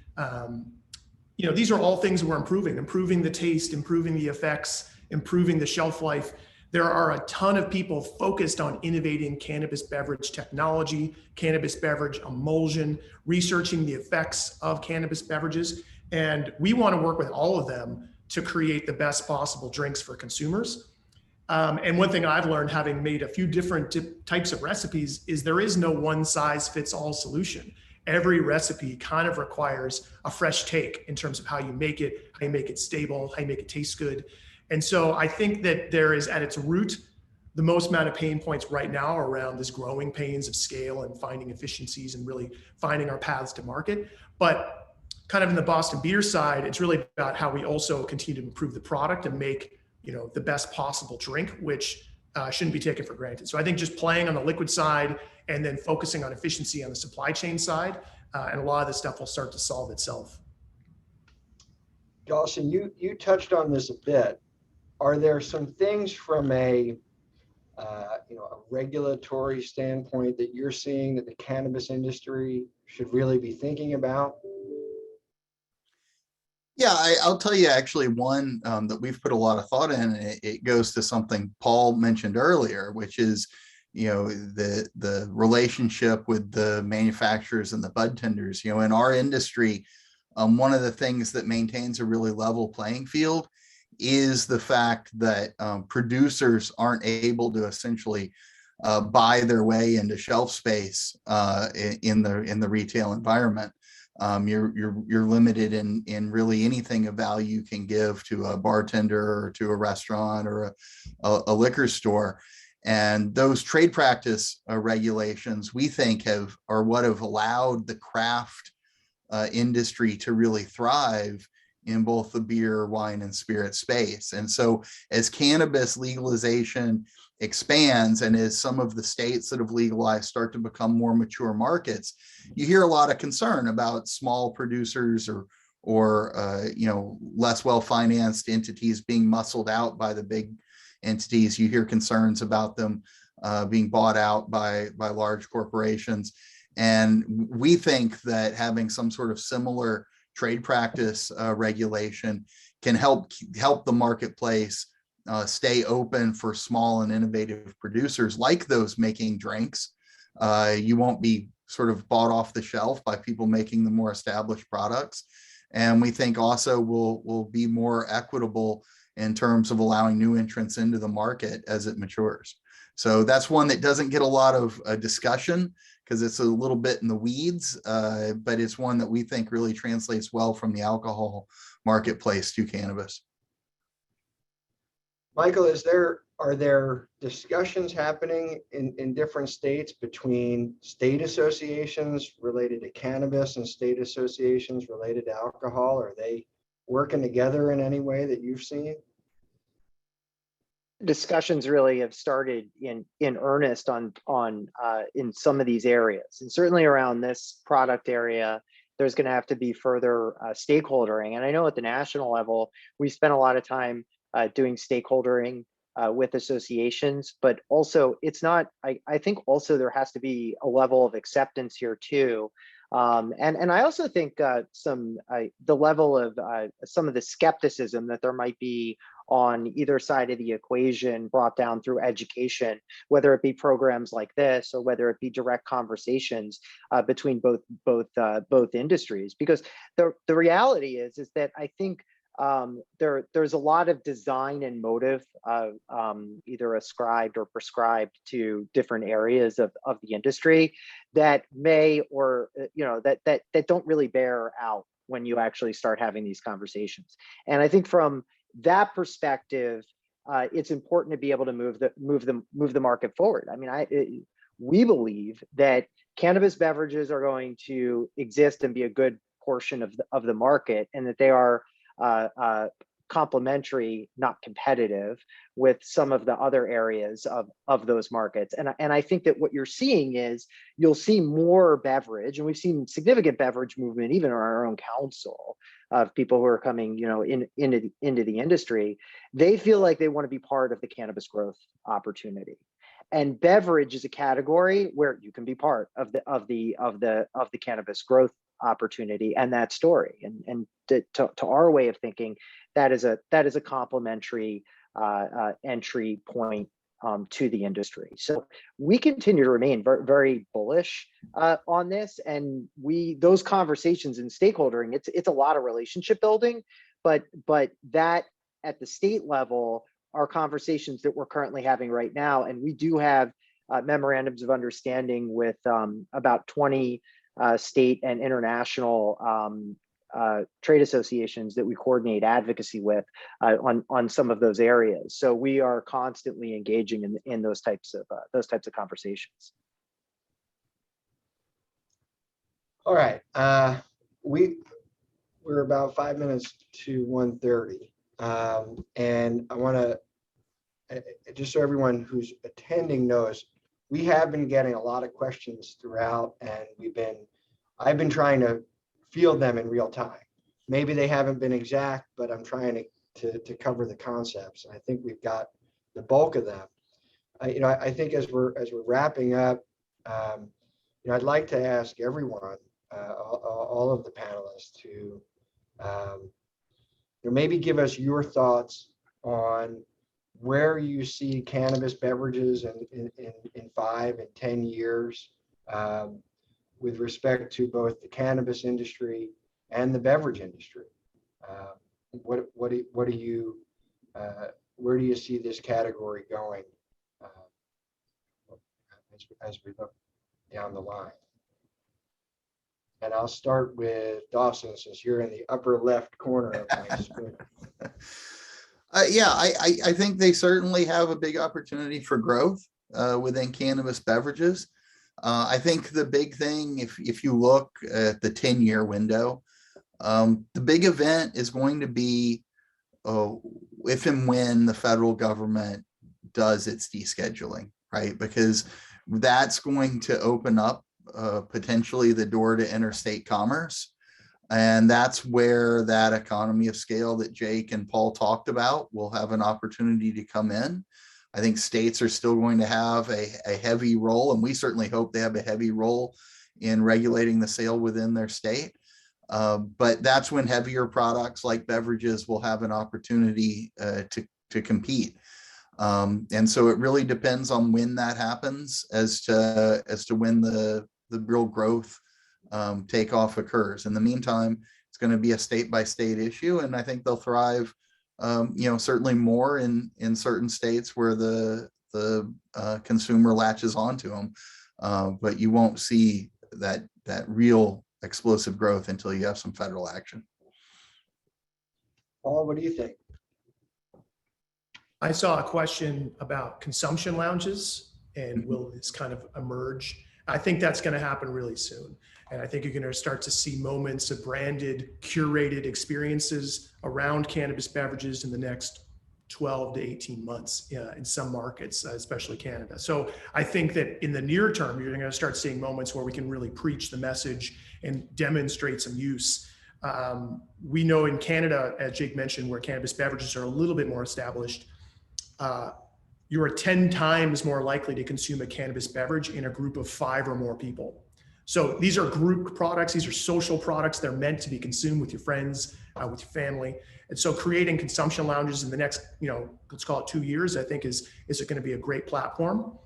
These are all things we're improving the taste, improving the effects, improving the shelf life. There are a ton of people focused on innovating cannabis beverage technology, cannabis beverage emulsion, researching the effects of cannabis beverages. And we want to work with all of them to create the best possible drinks for consumers. And one thing I've learned, having made a few different types of recipes, is there is no one size fits all solution. Every recipe kind of requires a fresh take in terms of how you make it stable, how you make it taste good. And so I think that there is at its root, the most amount of pain points right now around this growing pains of scale and finding efficiencies and really finding our paths to market. But kind of in the Boston beer side, it's really about how we also continue to improve the product and make the best possible drink, which shouldn't be taken for granted. So I think just playing on the liquid side and then focusing on efficiency on the supply chain side, and a lot of this stuff will start to solve itself. Dawson, you touched on this a bit. Are there some things from a regulatory standpoint that you're seeing that the cannabis industry should really be thinking about? Yeah, I'll tell you actually one that we've put a lot of thought in. And it goes to something Paul mentioned earlier, which is the relationship with the manufacturers and the bud tenders. In our industry, one of the things that maintains a really level playing field is the fact that producers aren't able to essentially buy their way into shelf space in the retail environment. You're limited in really anything of value you can give to a bartender or to a restaurant or a liquor store. And those trade practice regulations, we think, are what have allowed the craft industry to really thrive in both the beer, wine, and spirit space. And so as cannabis legalization expands, and as some of the states that have legalized start to become more mature markets, you hear a lot of concern about small producers or less well-financed entities being muscled out by the big entities. You hear concerns about them being bought out by large corporations. And we think that having some sort of similar trade practice regulation can help the marketplace stay open for small and innovative producers like those making drinks. You won't be sort of bought off the shelf by people making the more established products. And we think also will be more equitable in terms of allowing new entrants into the market as it matures. So that's one that doesn't get a lot of discussion because it's a little bit in the weeds, but it's one that we think really translates well from the alcohol marketplace to cannabis. Michael, are there discussions happening in different states between state associations related to cannabis and state associations related to alcohol? Are they working together in any way that you've seen? Discussions really have started in earnest on in some of these areas, and certainly around this product area, there's going to have to be further stakeholdering. And I know at the national level, we spent a lot of time doing stakeholdering with associations, but also it's not, I think also there has to be a level of acceptance here too. And I also think the level of some of the skepticism that there might be on either side of the equation brought down through education, whether it be programs like this or whether it be direct conversations between both industries. Because the reality is that I think there's a lot of design and motive either ascribed or prescribed to different areas of the industry that may or that don't really bear out when you actually start having these conversations. And I think from that perspective, it's important to be able to move the market forward. I mean, we believe that cannabis beverages are going to exist and be a good portion of the market, and that they are complementary, not competitive, with some of the other areas of those markets. And I think that what you're seeing is you'll see more beverage, and we've seen significant beverage movement even in our own council of people who are coming, into the industry. They feel like they want to be part of the cannabis growth opportunity. And beverage is a category where you can be part of the cannabis growth opportunity and that story. And to our way of thinking, that is a complementary entry point to the industry. So we continue to remain very, very bullish on this, and those conversations and stakeholdering, it's a lot of relationship building, but that at the state level are conversations that we're currently having right now. And we do have memorandums of understanding with about 20 state and international trade associations that we coordinate advocacy with on some of those areas. So we are constantly engaging in those types of conversations. All right, we're about 5 minutes to 1:30, and I want to just so everyone who's attending knows, we have been getting a lot of questions throughout, and I've been trying to field them in real time. Maybe they haven't been exact, but I'm trying to cover the concepts. I think we've got the bulk of them. I think as we're wrapping up, I'd like to ask everyone, all of the panelists, to maybe give us your thoughts on where you see cannabis beverages in 5 and 10 years, with respect to both the cannabis industry and the beverage industry. What do you where do you see this category going as we look down the line? And I'll start with Dawson, since you're in the upper left corner of my screen. Yeah, I think they certainly have a big opportunity for growth within cannabis beverages. I think the big thing, if you look at the 10-year window, the big event is going to be if and when the federal government does its descheduling, right? Because that's going to open up potentially the door to interstate commerce. And that's where that economy of scale that Jake and Paul talked about will have an opportunity to come in. I think states are still going to have a heavy role, and we certainly hope they have a heavy role in regulating the sale within their state. But that's when heavier products like beverages will have an opportunity to compete. And so it really depends on when that happens as to when the real growth takeoff occurs. In the meantime, it's going to be a state by state issue, and I think they'll thrive. Certainly more in certain states where the consumer latches onto them, but you won't see that real explosive growth until you have some federal action. Paul, what do you think? I saw a question about consumption lounges and will this kind of emerge? I think that's going to happen really soon. And I think you're going to start to see moments of branded, curated experiences around cannabis beverages in the next 12 to 18 months in some markets, especially Canada. So I think that in the near term, you're going to start seeing moments where we can really preach the message and demonstrate some use We know in Canada, as Jake mentioned, where cannabis beverages are a little bit more established, you're 10 times more likely to consume a cannabis beverage in a group of 5 or more people. So these are group products, these are social products. They're meant to be consumed with your friends, with your family. And so creating consumption lounges in the next, let's call it 2 years, I think is going to be a great platform.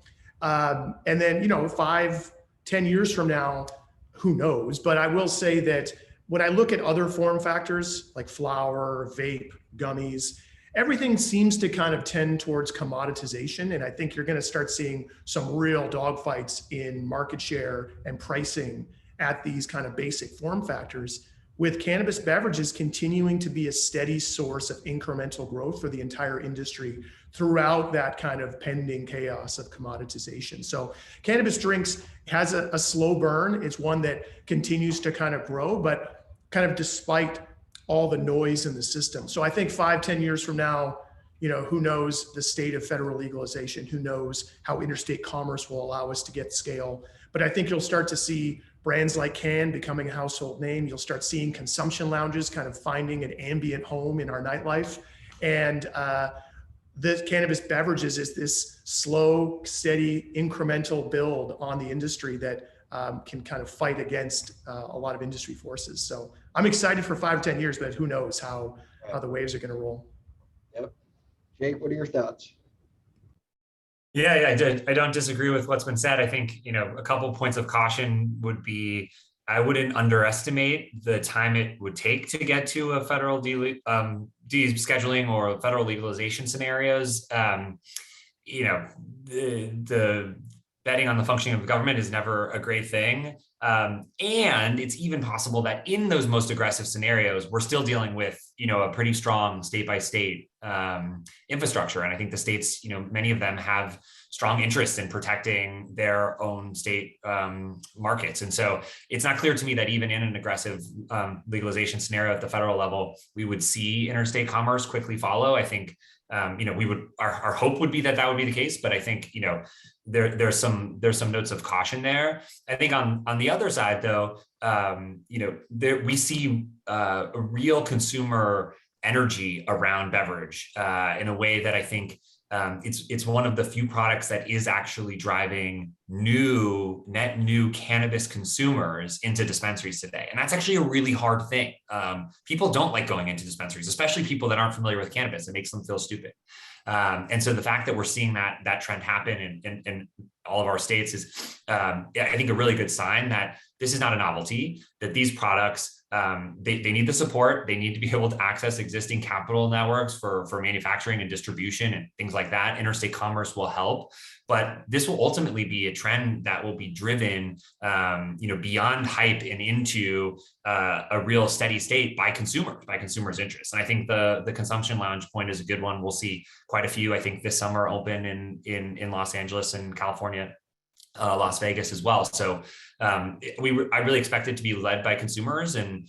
And then, 5, 10 years from now, who knows? But I will say that when I look at other form factors like flower, vape, gummies, everything seems to kind of tend towards commoditization. And I think you're going to start seeing some real dogfights in market share and pricing at these kind of basic form factors, with cannabis beverages continuing to be a steady source of incremental growth for the entire industry throughout that kind of pending chaos of commoditization. So cannabis drinks has a slow burn. It's one that continues to kind of grow, but kind of despite all the noise in the system. So I think 5, 10 years from now, who knows the state of federal legalization, who knows how interstate commerce will allow us to get scale. But I think you'll start to see brands like Cann becoming a household name. You'll start seeing consumption lounges kind of finding an ambient home in our nightlife. And the cannabis beverages is this slow, steady, incremental build on the industry that can kind of fight against a lot of industry forces. So I'm excited for 5 or 10 years, but who knows how the waves are going to roll. Yep. Jake, what are your thoughts? Yeah, I don't disagree with what's been said. I think, a couple points of caution would be, I wouldn't underestimate the time it would take to get to a federal descheduling or federal legalization scenarios. The betting on the functioning of the government is never a great thing. And it's even possible that in those most aggressive scenarios, we're still dealing with, a pretty strong state-by-state infrastructure. And I think the states, many of them have strong interest in protecting their own state markets. And so it's not clear to me that even in an aggressive legalization scenario at the federal level, we would see interstate commerce quickly follow. I think, our hope would be that would be the case, but I think, there's some notes of caution there. I think on the other side, though, we see a real consumer energy around beverage in a way that I think it's one of the few products that is actually driving net new cannabis consumers into dispensaries today. And that's actually a really hard thing. People don't like going into dispensaries, especially people that aren't familiar with cannabis. It makes them feel stupid. And so the fact that we're seeing that trend happen in all of our states is, I think, a really good sign that this is not a novelty, that these products, they need the support. They need to be able to access existing capital networks for manufacturing and distribution and things like that. Interstate commerce will help, but this will ultimately be a trend that will be driven, beyond hype and into a real steady state by consumers' interests. And I think the consumption lounge point is a good one. We'll see quite a few, I think, this summer open in Los Angeles and California, Las Vegas as well. So I really expect it to be led by consumers, and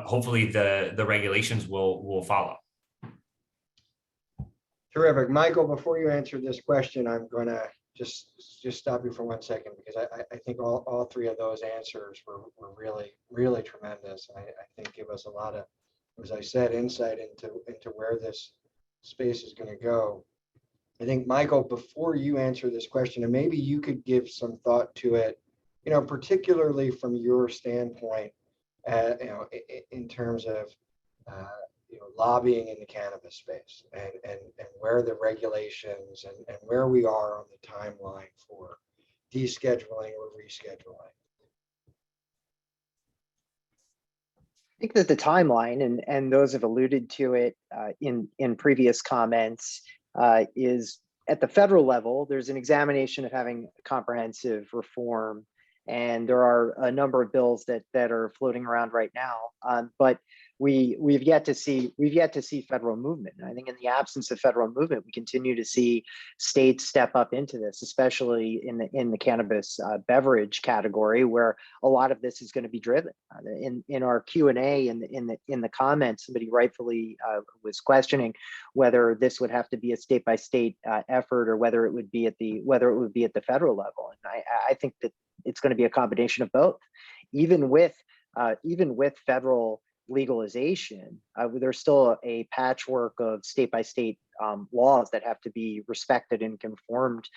hopefully the regulations will follow. Terrific. Michael, before you answer this question, I'm going to just stop you for 1 second, because I think all 3 of those answers were really, really tremendous. I think give us a lot of, as I said, insight into where this space is going to go. I think, Michael, before you answer this question, and maybe you could give some thought to it, particularly from your standpoint, in terms of, lobbying in the cannabis space and where the regulations and where we are on the timeline for descheduling or rescheduling. I think that the timeline, and those have alluded to it in previous comments, is at the federal level, there's an examination of having comprehensive reform, and there are a number of bills that are floating around right now. But we've yet to see federal movement. And I think in the absence of federal movement, we continue to see states step up into this, especially in the cannabis beverage category, where a lot of this is going to be driven. In our Q&A in the comments, somebody rightfully was questioning whether this would have to be a state by state effort, or whether it would be at the federal level. And I think that it's going to be a combination of both. Even with federal legalization, there's still a patchwork of state by state laws that have to be respected and conformed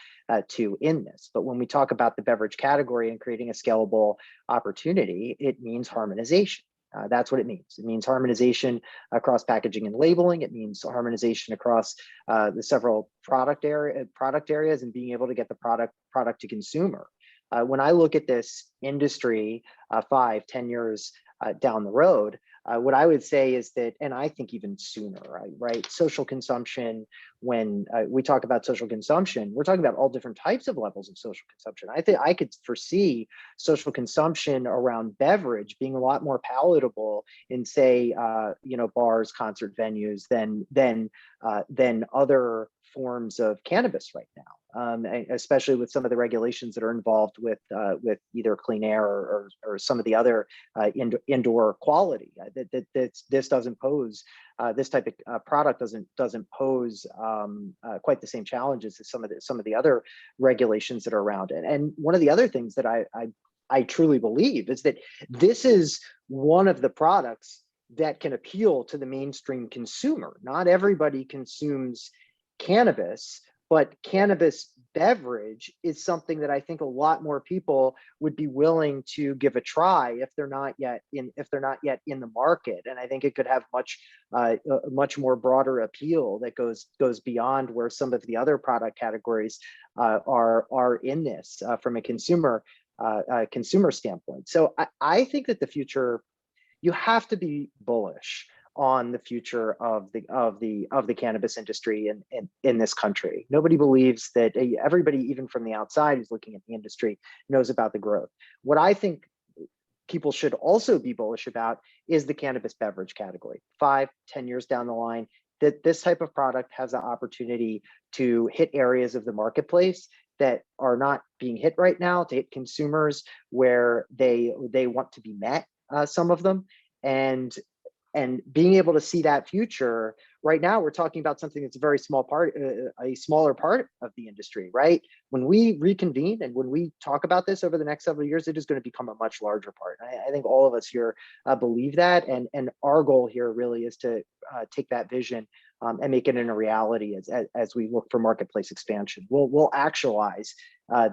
to in this. But when we talk about the beverage category and creating a scalable opportunity, it means harmonization. That's what it means. It means harmonization across packaging and labeling. It means harmonization across the several product areas and being able to get the product to consumer. When I look at this industry 5-10 years down the road, what I would say is that, and I think even sooner, right? Social consumption, when we talk about social consumption, we're talking about all different types of levels of social consumption. I think I could foresee social consumption around beverage being a lot more palatable in, say, bars, concert venues than other forms of cannabis right now, especially with some of the regulations that are involved with either clean air or some of the other indoor quality. This doesn't pose, this type of product doesn't pose quite the same challenges as some of the other regulations that are around it. And one of the other things that I truly believe is that this is one of the products that can appeal to the mainstream consumer. Not everybody consumes cannabis, but cannabis beverage is something that I think a lot more people would be willing to give a try if they're not yet in the market. And I think it could have much more broader appeal that goes beyond where some of the other product categories are in this from a consumer standpoint. So I think that the future, you have to be bullish on the future of the cannabis industry in this country. Nobody believes that, everybody, even from the outside who's looking at the industry, knows about the growth. What I think people should also be bullish about is the cannabis beverage category. 5-10 years down the line, that this type of product has the opportunity to hit areas of the marketplace that are not being hit right now, to hit consumers where they want to be met, some of them, and being able to see that future. Right now, we're talking about something that's a very small part, a smaller part of the industry, right? When we reconvene and when we talk about this over the next several years, it is going to become a much larger part. I think all of us here believe that, and our goal here really is to take that vision and make it into reality as we look for marketplace expansion. We'll actualize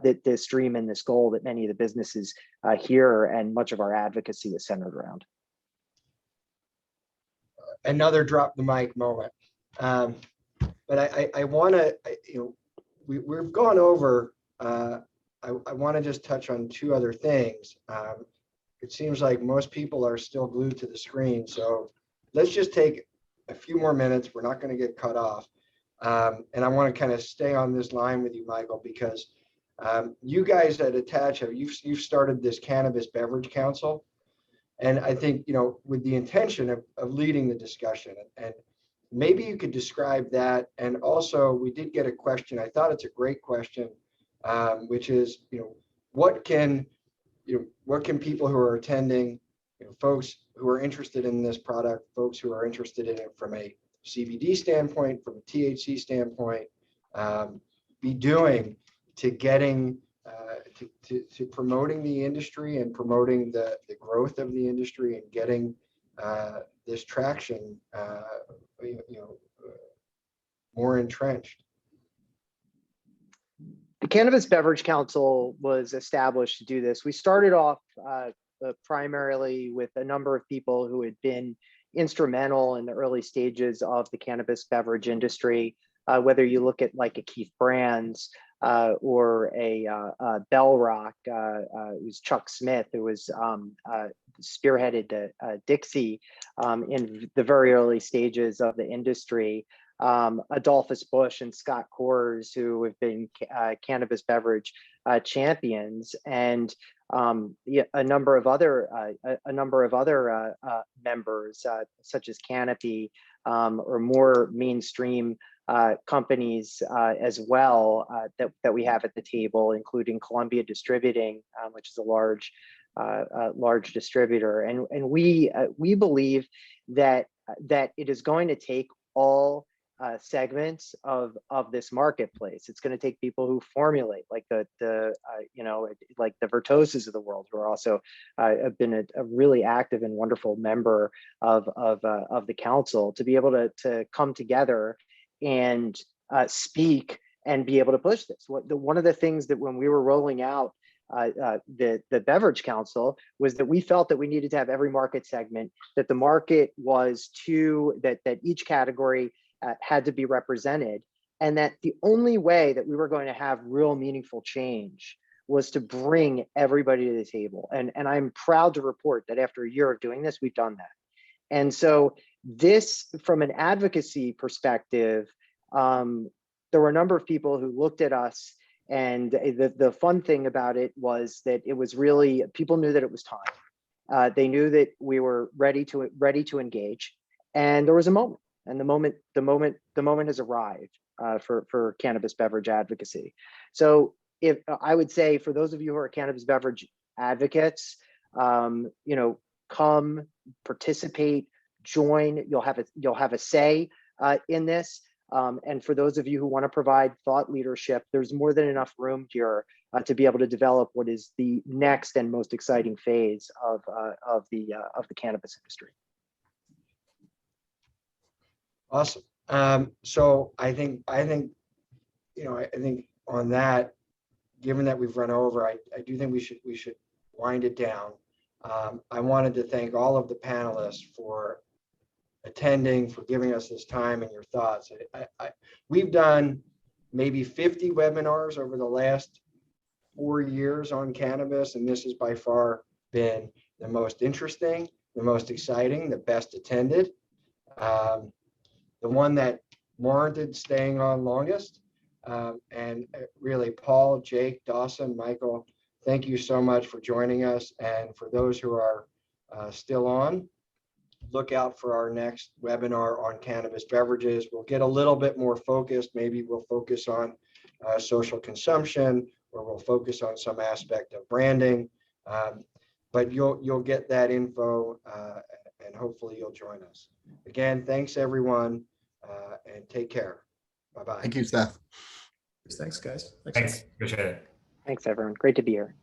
this dream and this goal that many of the businesses here and much of our advocacy is centered around. Another drop the mic moment. But I want to, we've gone over, I want to just touch on two other things. It seems like most people are still glued to the screen. So let's just take a few more minutes. We're not going to get cut off. And I want to kind of stay on this line with you, Michael, because you guys at ATACH, you've started this Cannabis Beverage Council. And I think, with the intention of leading the discussion, and maybe you could describe that. And also, we did get a question. I thought it's a great question, which is, what can people who are attending, folks who are interested in this product, folks who are interested in it from a CBD standpoint, from a THC standpoint, be doing to getting to promoting the industry and promoting the growth of the industry and getting this traction more entrenched? The Cannabis Beverage Council was established to do this. We started off primarily with a number of people who had been instrumental in the early stages of the cannabis beverage industry, whether you look at like a Keith Brands, or a Bell Rock, it was Chuck Smith, who was spearheaded Dixie in the very early stages of the industry. Adolphus Bush and Scott Coors, who have been cannabis beverage champions, and a number of other members, such as Canopy, or more mainstream companies as well that we have at the table, including Columbia Distributing, which is a large distributor, and we believe that it is going to take all segments of this marketplace. It's going to take people who formulate, like like the Virtoses of the world, who are also have been a really active and wonderful member of the council, to be able to come together and speak and be able to push this. One of the things that when we were rolling out the beverage council was that we felt that we needed to have every market segment, that the market was that each category had to be represented, and that the only way that we were going to have real meaningful change was to bring everybody to the table. And I'm proud to report that after a year of doing this, we've done that. And so this, from an advocacy perspective, there were a number of people who looked at us, and the fun thing about it was that it was really, people knew that it was time. They knew that we were ready to engage, and there was a moment. And the moment has arrived for cannabis beverage advocacy. So if I would say, for those of you who are cannabis beverage advocates, come participate, join. You'll have a say in this. And for those of you who want to provide thought leadership, there's more than enough room here to be able to develop what is the next and most exciting phase of the cannabis industry. Awesome. So I think on that, given that we've run over, I do think we should wind it down. I wanted to thank all of the panelists for attending, for giving us this time and your thoughts. We've done maybe 50 webinars over the last 4 years on cannabis, and this has by far been the most interesting, the most exciting, the best attended. The one that warranted staying on longest. And really, Paul, Jake, Dawson, Michael, thank you so much for joining us. And for those who are still on, look out for our next webinar on cannabis beverages. We'll get a little bit more focused. Maybe we'll focus on social consumption, or we'll focus on some aspect of branding. But you'll get that info, and hopefully you'll join us. Again, thanks everyone, and take care. Bye-bye. Thank you, Seth. Thanks, guys. Thanks. Appreciate it. Thanks, everyone. Great to be here.